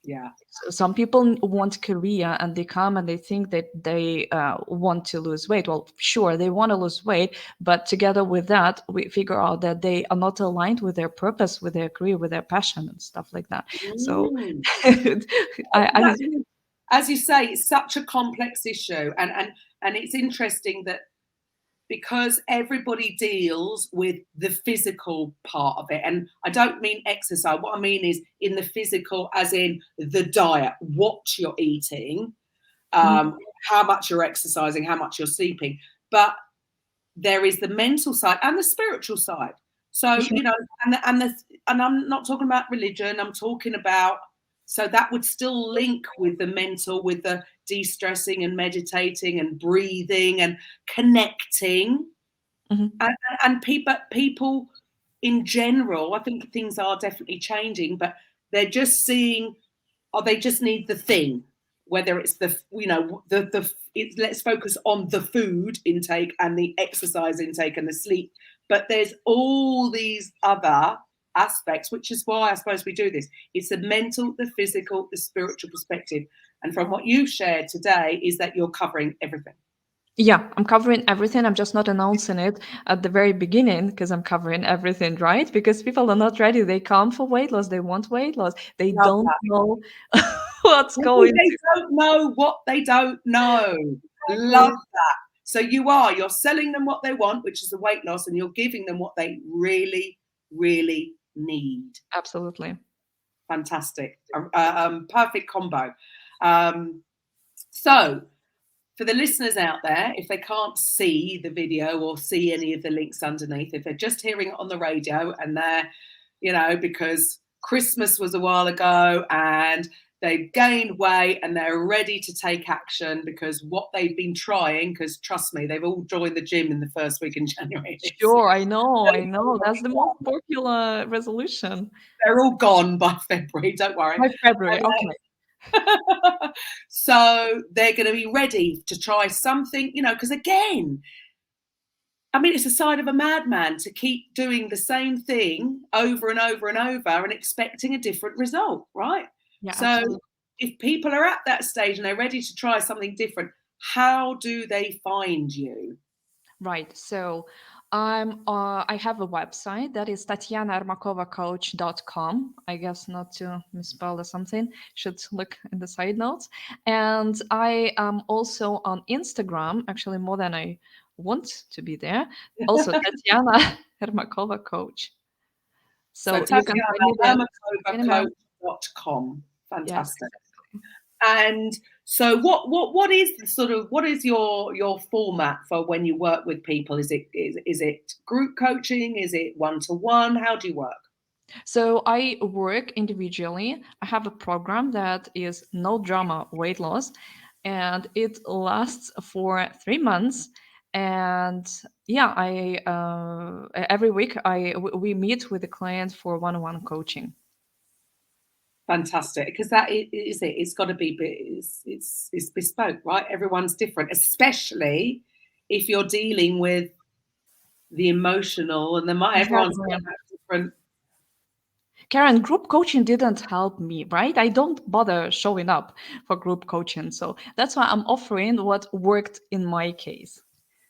[SPEAKER 2] Yeah.
[SPEAKER 3] Some people want career and they come and they think that they want to lose weight. Well, sure, they want to lose weight, but together with that, we figure out that they are not aligned with their purpose, with their career, with their passion and stuff like that. So
[SPEAKER 2] Mm.
[SPEAKER 3] I mean,
[SPEAKER 2] As you say, it's such a complex issue, and it's interesting that because everybody deals with the physical part of it, and I don't mean exercise. What I mean is in the physical, as in the diet, what you're eating,
[SPEAKER 3] mhm,
[SPEAKER 2] how much you're exercising, how much you're sleeping, but there is the mental side and the spiritual side.
[SPEAKER 3] for
[SPEAKER 2] So,
[SPEAKER 3] sure.
[SPEAKER 2] and I'm not talking about religion, I'm talking about, so that would still link with the mental, with the de-stressing and meditating and breathing and connecting.
[SPEAKER 3] Mhm.
[SPEAKER 2] And people in general, I think things are definitely changing, but they're just seeing, or they just need the thing, whether it's let's focus on the food intake and the exercise intake and the sleep, but there's all these other aspects, which is why I suppose we do this. It's the mental, the physical, the spiritual perspective, and from what you've shared today is that you're covering everything.
[SPEAKER 3] Yeah, I'm covering everything. I'm just not announcing it at the very beginning because I'm covering everything, right? Because people are not ready. They come for weight loss. They want weight loss. They
[SPEAKER 2] Love
[SPEAKER 3] don't
[SPEAKER 2] that.
[SPEAKER 3] know what's
[SPEAKER 2] Maybe
[SPEAKER 3] going
[SPEAKER 2] they don't know what they don't know. Love
[SPEAKER 3] exactly.
[SPEAKER 2] that. So you're selling them what they want, which is the weight loss, and you're giving them what they really, really need.
[SPEAKER 3] Absolutely.
[SPEAKER 2] Fantastic. Perfect combo. Um, so for the listeners out there, if they can't see the video or see any of the links underneath, if they're just hearing it on the radio and they're, because Christmas was a while ago and they've gained weight and they're ready to take action because what they've been trying, because trust me, they've all joined the gym in the first week in January this year.
[SPEAKER 3] Sure, I know, I know. That's the most popular resolution.
[SPEAKER 2] They're all gone by February, don't worry.
[SPEAKER 3] By February, okay.
[SPEAKER 2] So they're going to be ready to try something, because again, I mean, it's a side of a madman to keep doing the same thing over and over and over and expecting a different result, right?
[SPEAKER 3] Yeah,
[SPEAKER 2] So
[SPEAKER 3] absolutely.
[SPEAKER 2] if people are at that stage and they're ready to try something different, how do they find you?
[SPEAKER 3] Right. So I have a website that is tatianaarmakovacoach.com. I guess not to misspell or something. Should look in the side notes. And I am also on Instagram, actually more than I want to be there. Also Tatiana Ermakova Coach.
[SPEAKER 2] So
[SPEAKER 3] So you can find me there. Any mail.
[SPEAKER 2] tatianaermakovacoach.com.
[SPEAKER 3] Yes,
[SPEAKER 2] Fantastic.
[SPEAKER 3] exactly.
[SPEAKER 2] And so what is the what is your format for when you work with people? Is it group coaching? Is it one-to-one? How do you work?
[SPEAKER 3] So I work individually. I have a program that is no drama weight loss, and it lasts for 3 months. And yeah, I every week we meet with the client for one-on-one coaching.
[SPEAKER 2] Fantastic, because that is it. It's got to be it's bespoke, right? Everyone's different, especially if you're dealing with the emotional and everyone's
[SPEAKER 3] Exactly.
[SPEAKER 2] got that different.
[SPEAKER 3] Karen, group coaching didn't help me, right? I don't bother showing up for group coaching, so that's why I'm offering what worked in my case.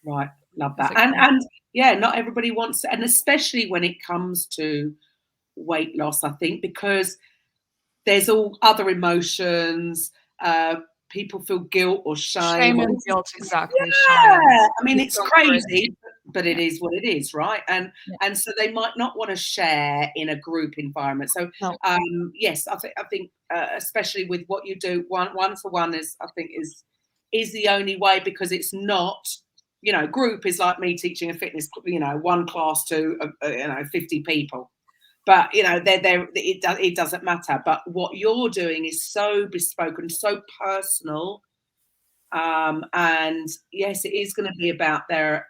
[SPEAKER 2] Right, love
[SPEAKER 3] As
[SPEAKER 2] that.
[SPEAKER 3] a
[SPEAKER 2] And yeah, not everybody wants to, and especially when it comes to weight loss, I think, because there's all other emotions. People feel guilt or shame.
[SPEAKER 3] shame
[SPEAKER 2] Or
[SPEAKER 3] and
[SPEAKER 2] this is,
[SPEAKER 3] guilt, exactly. Shame.
[SPEAKER 2] yeah, I mean,
[SPEAKER 3] It's
[SPEAKER 2] it's
[SPEAKER 3] comparison.
[SPEAKER 2] crazy, but it
[SPEAKER 3] Yeah.
[SPEAKER 2] is what it is, right? And
[SPEAKER 3] Yeah.
[SPEAKER 2] and so they might not want to share in a group environment. So
[SPEAKER 3] No.
[SPEAKER 2] yes, I think especially with what you do, one for one is, I think, is the only way, because it's not. Group is like me teaching a fitness, one class to 50 people, but it doesn't matter. But what you're doing is so bespoke and so personal, and yes, it is going to be about their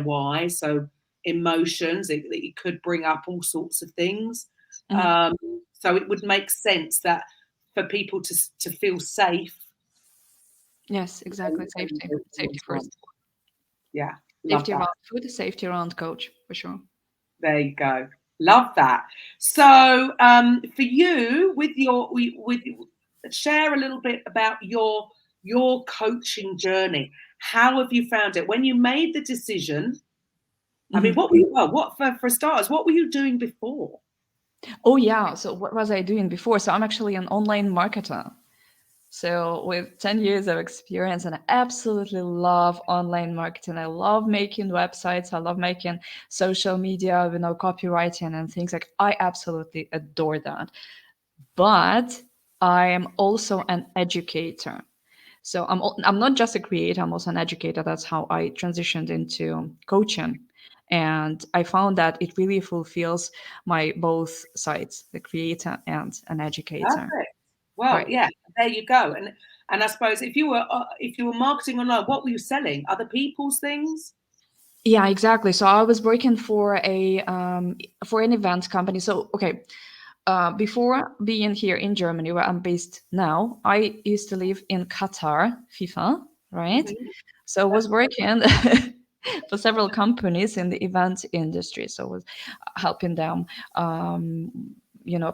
[SPEAKER 2] why. So emotions, it could bring up all sorts of things.
[SPEAKER 3] Mhm.
[SPEAKER 2] um, so it would make sense that for people to feel safe,
[SPEAKER 3] Yes, exactly.
[SPEAKER 2] and
[SPEAKER 3] Safety.
[SPEAKER 2] go
[SPEAKER 3] Safety
[SPEAKER 2] towards one.
[SPEAKER 3] first.
[SPEAKER 2] Yeah, love
[SPEAKER 3] Safety
[SPEAKER 2] that.
[SPEAKER 3] around food, safety around coach, for sure.
[SPEAKER 2] There you go. Love that. So for you, share a little bit about your coaching journey. How have you found it when you made the decision? I mean, for starters, what were you doing before?
[SPEAKER 3] Oh yeah. So what was I doing before? So I'm actually an online marketer. So with 10 years of experience, and I absolutely love online marketing. I love making websites. I love making social media, copywriting and things like. I absolutely adore that. But I am also an educator. So I'm not just a creator. I'm also an educator. That's how I transitioned into coaching. And I found that it really fulfills my both sides, the creator and an educator.
[SPEAKER 2] Perfect. Well,
[SPEAKER 3] Right.
[SPEAKER 2] yeah, there you go. And I suppose if you were marketing online, what were you selling? Other people's things?
[SPEAKER 3] Yeah, exactly. So I was working for an event company. So okay, before being here in Germany, where I'm based now, I used to live in Qatar, FIFA, right?
[SPEAKER 2] Mhm.
[SPEAKER 3] So I was working for several companies in the event industry. So I was helping them,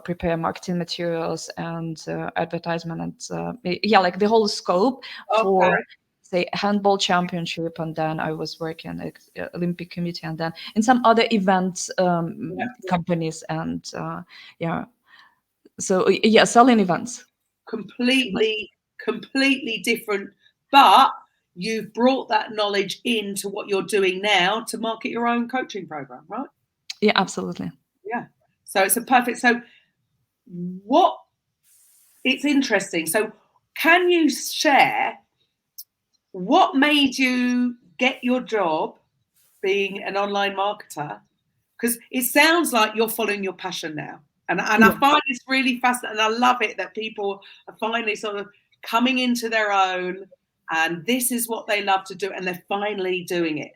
[SPEAKER 3] prepare marketing materials and advertisement and yeah, like the whole scope
[SPEAKER 2] Okay.
[SPEAKER 3] for say handball championship, and then I was working at Olympic Committee, and then in some other events
[SPEAKER 2] Yeah.
[SPEAKER 3] companies, and yeah, so yeah, selling events.
[SPEAKER 2] Completely different, but you've brought that knowledge into what you're doing now to market your own coaching program, right?
[SPEAKER 3] Yeah, absolutely.
[SPEAKER 2] Yeah. So it's a perfect. So what it's interesting. So can you share what made you get your job being an online marketer? Because it sounds like you're following your passion now. And I
[SPEAKER 3] Yeah.
[SPEAKER 2] find this really fascinating. And I love it that people are finally sort of coming into their own, and this is what they love to do, and they're finally doing it.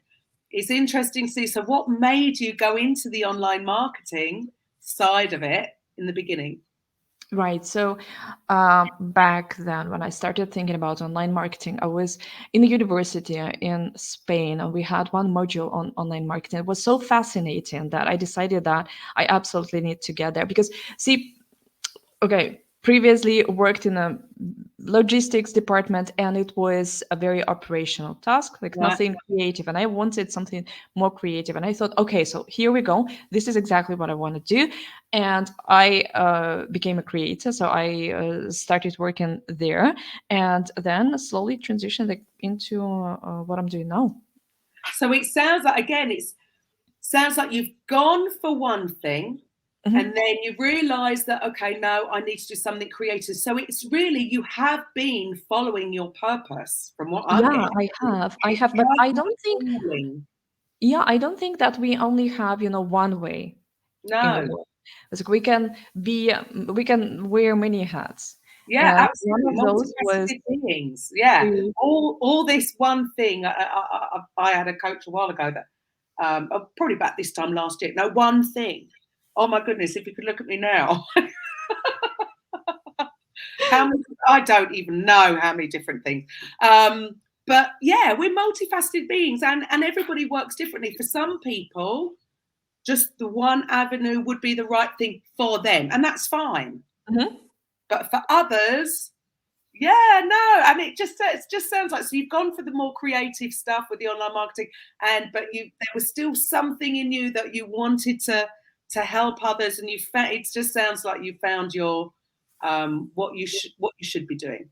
[SPEAKER 2] It's interesting to see. So what made you go into the online marketing side of it in the beginning?
[SPEAKER 3] Right. So back then, when I started thinking about online marketing, I was in the university in Spain, and we had one module on online marketing. It was so fascinating that I decided that I absolutely need to get there because, see, okay, previously worked in a logistics department, and it was a very operational task, like
[SPEAKER 2] Yeah.
[SPEAKER 3] nothing creative, and I wanted something more creative, and I thought, okay, so here we go, this is exactly what I want to do. And I became a creator, so I started working there, and then slowly transitioned like into what I'm doing now.
[SPEAKER 2] So it sounds like, again, it sounds like you've gone for one thing,
[SPEAKER 3] Mhm.
[SPEAKER 2] and then you realize that, okay, no, I need to do something creative. So it's really, you have been following your purpose from what I'm
[SPEAKER 3] Yeah,
[SPEAKER 2] getting.
[SPEAKER 3] I have,
[SPEAKER 2] It
[SPEAKER 3] but I
[SPEAKER 2] hasn't
[SPEAKER 3] don't think,
[SPEAKER 2] been falling.
[SPEAKER 3] yeah, I don't think that we only have, one way in the
[SPEAKER 2] No.
[SPEAKER 3] world. It's like we can wear many hats,
[SPEAKER 2] Yeah,
[SPEAKER 3] and one
[SPEAKER 2] absolutely.
[SPEAKER 3] of those was
[SPEAKER 2] Multifaceted beings. Yeah.
[SPEAKER 3] to,
[SPEAKER 2] All this one thing. I had a coach a while ago that, probably about this time last year. No, one thing. Oh my goodness, if you could look at me now. How many, I don't even know how many different things. But yeah, we're multifaceted beings, and everybody works differently. For some people, just the one avenue would be the right thing for them, and that's fine.
[SPEAKER 3] Mhm.
[SPEAKER 2] But for others, yeah, no, and it just sounds like, so you've gone for the more creative stuff with the online marketing, but there was still something in you that you wanted to help others, and you found, it just sounds like you found your what you should be doing, what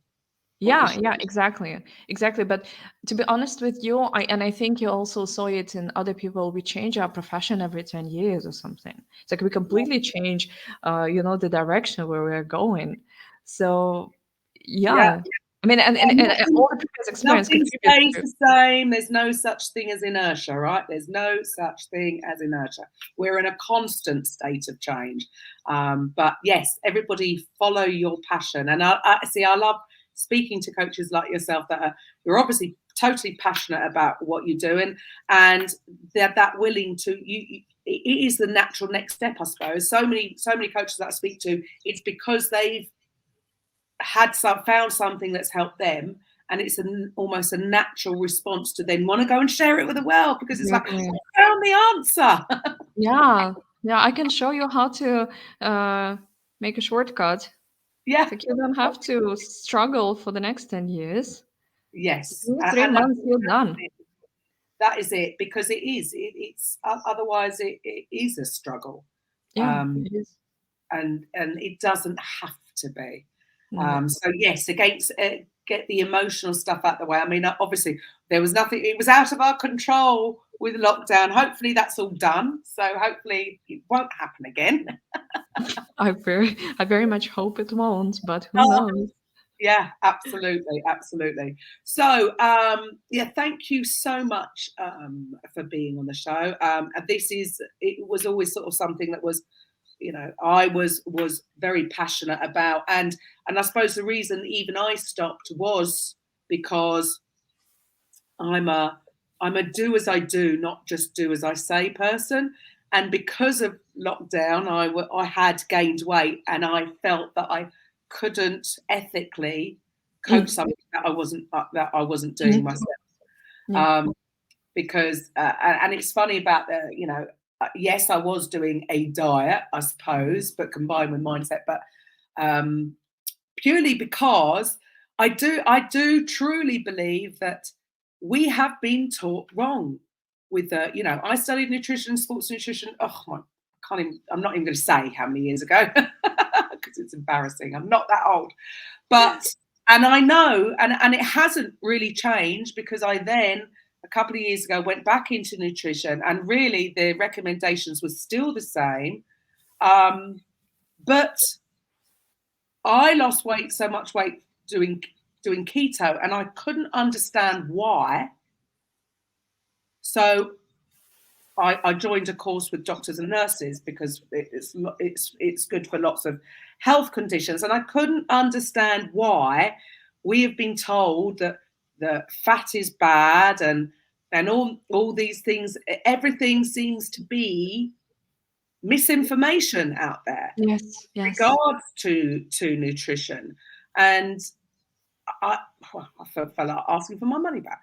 [SPEAKER 2] you
[SPEAKER 3] Yeah,
[SPEAKER 2] should.
[SPEAKER 3] yeah, exactly. But to be honest with you, I think you also saw it in other people. We change our profession every 10 years or something. It's like we completely change, the direction where we're going. So,
[SPEAKER 2] Yeah.
[SPEAKER 3] yeah, I mean, and all the previous experience
[SPEAKER 2] Nothing
[SPEAKER 3] contributes
[SPEAKER 2] stays
[SPEAKER 3] to.
[SPEAKER 2] the same. There's no such thing as inertia, right? There's no such thing as inertia. We're in a constant state of change. But yes, everybody follow your passion. And I see, I love speaking to coaches like yourself you're obviously totally passionate about what you're doing, and they're that willing to it is the natural next step, I suppose. So many coaches that I speak to, it's because they've found something that's helped them, and it's almost a natural response to then want to go and share it with the world, because it's like,
[SPEAKER 3] Exactly.
[SPEAKER 2] I found the answer.
[SPEAKER 3] Yeah. Yeah, I can show you how to make a shortcut.
[SPEAKER 2] Yeah.
[SPEAKER 3] Like you don't have to struggle for the next 10 years.
[SPEAKER 2] Yes.
[SPEAKER 3] 2 3 months, you're done.
[SPEAKER 2] that is it, because it is. It's otherwise it is a struggle,
[SPEAKER 3] Yeah,
[SPEAKER 2] um,
[SPEAKER 3] it is.
[SPEAKER 2] and it doesn't have to be.
[SPEAKER 3] No.
[SPEAKER 2] So yes, against get the emotional stuff out the way. I mean, obviously there was nothing. It was out of our control with lockdown. Hopefully that's all done. So hopefully it won't happen again.
[SPEAKER 3] I very much hope it won't, but who
[SPEAKER 2] Oh,
[SPEAKER 3] knows?
[SPEAKER 2] yeah, absolutely, absolutely. So, yeah, thank you so much for being on the show. And it was always sort of something that was, I was very passionate about, and I suppose the reason even I stopped was because I'm a I'm a do as I do, not just do as I say person. And because of lockdown, I had gained weight, and I felt that I couldn't ethically coach
[SPEAKER 3] Mm.
[SPEAKER 2] something that I wasn't doing
[SPEAKER 3] Mhm.
[SPEAKER 2] myself.
[SPEAKER 3] Yeah.
[SPEAKER 2] Um, because and it's funny about yes, I was doing a diet, I suppose, but combined with mindset, but um, purely because I do truly believe that we have been taught wrong with I studied nutrition, sports nutrition. Oh my, I'm not even going to say how many years ago because it's embarrassing. I'm not that old, but and I know, and it hasn't really changed, because I then a couple of years ago went back into nutrition, and really the recommendations were still the same, but I lost weight, so much weight doing keto, and I couldn't understand why. So I joined a course with doctors and nurses, because it's good for lots of health conditions, and I couldn't understand why we have been told that the fat is bad, and all these things. Everything seems to be misinformation out there
[SPEAKER 3] Yes, yes.
[SPEAKER 2] regards to nutrition, and I, I felt like asking for my money back.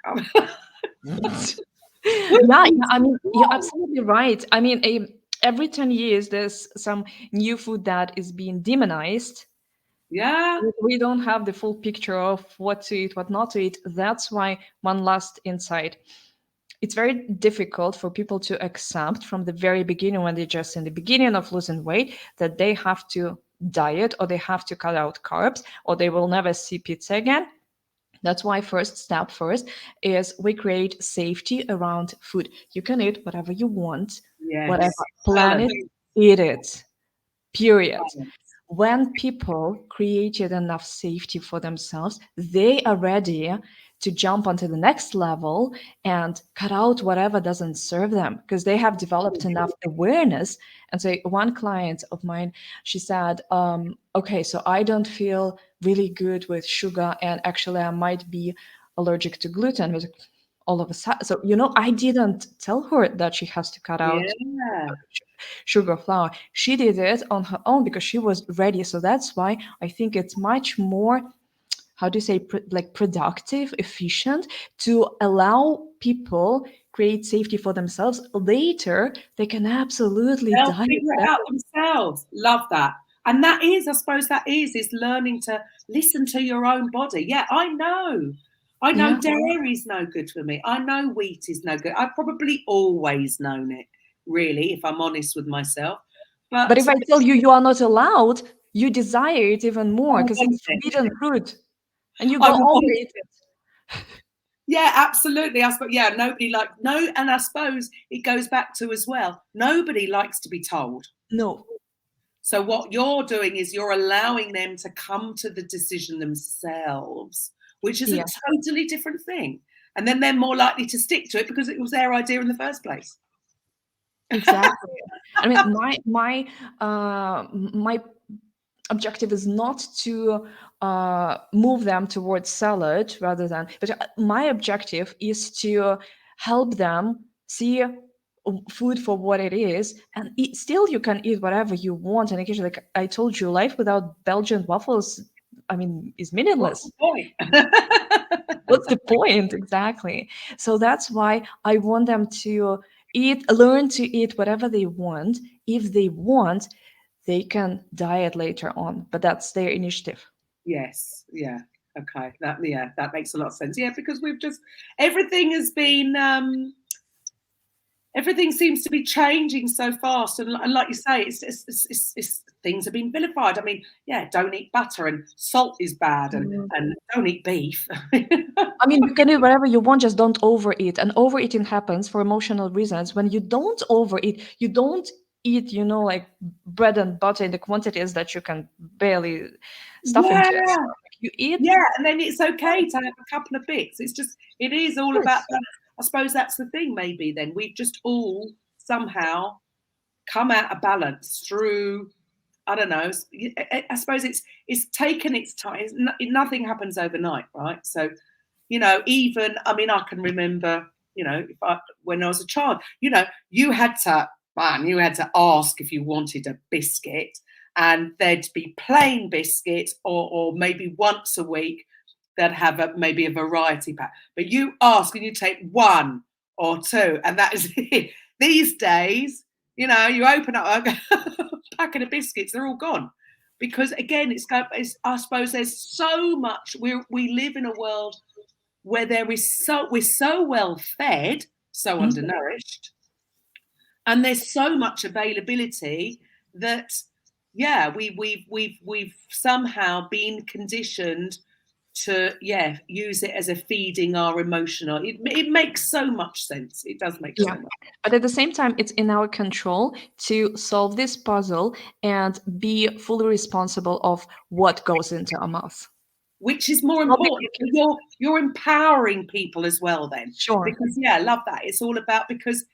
[SPEAKER 3] Yeah, yeah, I mean, you're absolutely right. I mean, every 10 years, there's some new food that is being demonized.
[SPEAKER 2] Yeah,
[SPEAKER 3] We don't have the full picture of what to eat, what not to eat. That's why one last insight. It's very difficult for people to accept from the very beginning, when they're just in the beginning of losing weight, that they have to diet, or they have to cut out carbs, or they will never see pizza again. That's why first step first is we create safety around food. You can eat whatever you want, whatever
[SPEAKER 2] yes,
[SPEAKER 3] planet,
[SPEAKER 2] balance,
[SPEAKER 3] eat it. Period.
[SPEAKER 2] balance.
[SPEAKER 3] When people created enough safety for themselves, they are ready to jump onto the next level and cut out whatever doesn't serve them, because they have developed enough awareness. And so, one client of mine, she said, okay, so I don't feel really good with sugar, and actually, I might be allergic to gluten. It was all of a sudden. So, I didn't tell her that she has to cut out
[SPEAKER 2] Yeah,
[SPEAKER 3] sugar flour. She did it on her own because she was ready. So that's why I think it's much more, how do you say, like productive, efficient, to allow people create safety for themselves. Later, they can absolutely
[SPEAKER 2] they'll
[SPEAKER 3] diet.
[SPEAKER 2] figure it out themselves. Love that. And that is, I suppose, is learning to listen to your own body. Yeah, I know. I know
[SPEAKER 3] Yeah.
[SPEAKER 2] dairy's no good for me. I know wheat is no good. I've probably always known it, really, if I'm honest with myself.
[SPEAKER 3] But
[SPEAKER 2] But
[SPEAKER 3] if I tell you you are not allowed, you desire it even
[SPEAKER 2] I
[SPEAKER 3] more because
[SPEAKER 2] want
[SPEAKER 3] it's
[SPEAKER 2] it.
[SPEAKER 3] forbidden fruit, and you
[SPEAKER 2] I
[SPEAKER 3] go over
[SPEAKER 2] want
[SPEAKER 3] it.
[SPEAKER 2] Yeah, absolutely. I suppose, yeah, nobody like no, and I suppose it goes back to as well. Nobody likes to be told.
[SPEAKER 3] No.
[SPEAKER 2] So what you're doing is you're allowing them to come to the decision themselves, which is a
[SPEAKER 3] Yeah.
[SPEAKER 2] totally different thing. And then they're more likely to stick to it because it was their idea in the first place.
[SPEAKER 3] Exactly. I mean, my objective is not to move them towards salad rather than, but my objective is to help them see food for what it is, and still you can eat whatever you want. And occasionally, like I told you, life without Belgian waffles, I mean, is
[SPEAKER 2] What's
[SPEAKER 3] meaningless.
[SPEAKER 2] the point?
[SPEAKER 3] What's the point exactly? So that's why I want them to learn to eat whatever they want. If they want, they can diet later on, but that's their initiative.
[SPEAKER 2] Yes. Yeah. Okay. That makes a lot of sense. Yeah, because everything has been everything seems to be changing so fast, and like you say, it's things have been vilified. I mean, yeah, don't eat butter, and salt is bad, and don't eat beef.
[SPEAKER 3] I mean, you can eat whatever you want, just don't overeat. And overeating happens for emotional reasons. When you don't overeat, you don't eat, like bread and butter in the quantities that you can barely stuff into it.
[SPEAKER 2] Yeah.
[SPEAKER 3] You eat.
[SPEAKER 2] Yeah, and then it's okay to have a couple of bits. It is all about that. I suppose that's the thing, maybe then. We've just all somehow come out of balance through, I don't know, I suppose it's taken its time. Nothing happens overnight, right? So, even, I mean, I can remember, when I was a child, you had to ask if you wanted a biscuit, and there'd be plain biscuits, or maybe once a week they'd have maybe a variety pack. But you ask and you take one or two, and that is it. These days, you open up a packet of biscuits, they're all gone. Because again, I suppose there's so much. We live in a world where we're so well fed, so undernourished, and there's so much availability that, yeah, we've somehow been conditioned to use it as a feeding our emotional. It makes so much sense. It does make so much.
[SPEAKER 3] But at the same time, it's in our control to solve this puzzle and be fully responsible of what goes into our mouth.
[SPEAKER 2] Which is more important. You're empowering people as well then.
[SPEAKER 3] Sure.
[SPEAKER 2] Because I love that. It's all about, because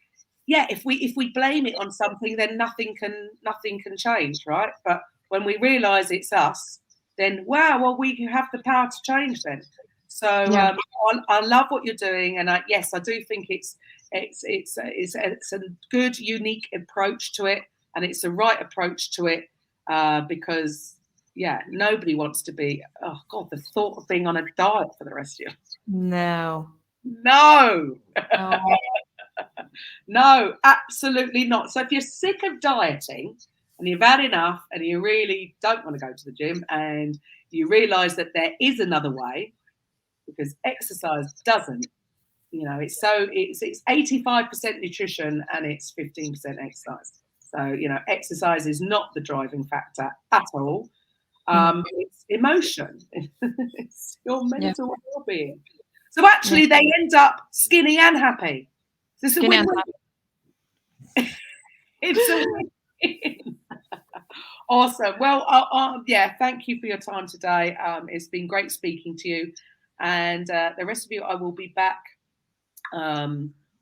[SPEAKER 2] if we blame it on something, then nothing can change, right? But when we realise it's us, then we have the power to change then. So I love what you're doing, and I do think it's a good, unique approach to it, and it's the right approach to it, because nobody wants to be, oh God, the thought of being on a diet for the rest of your life. No. No, absolutely not. So if you're sick of dieting and you've had enough and you really don't want to go to the gym, and you realise that there is another way, because exercise doesn't, it's 85% nutrition and it's 15% exercise. So, exercise is not the driving factor at all. It's emotion. It's your mental well-being. So actually they end up skinny and happy. It's a win-win. It's a win-win. Awesome. Well, thank you for your time today. It's been great speaking to you. And the rest of you, I will be back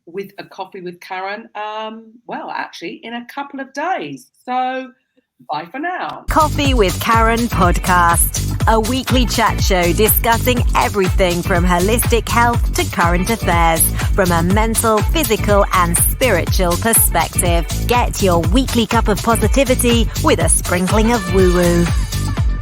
[SPEAKER 2] with a coffee with Karen, actually in a couple of days. So bye for now.
[SPEAKER 1] Coffee with Karen podcast, a weekly chat show discussing everything from holistic health to current affairs from a mental, physical and spiritual perspective. Get your weekly cup of positivity with a sprinkling of woo-woo.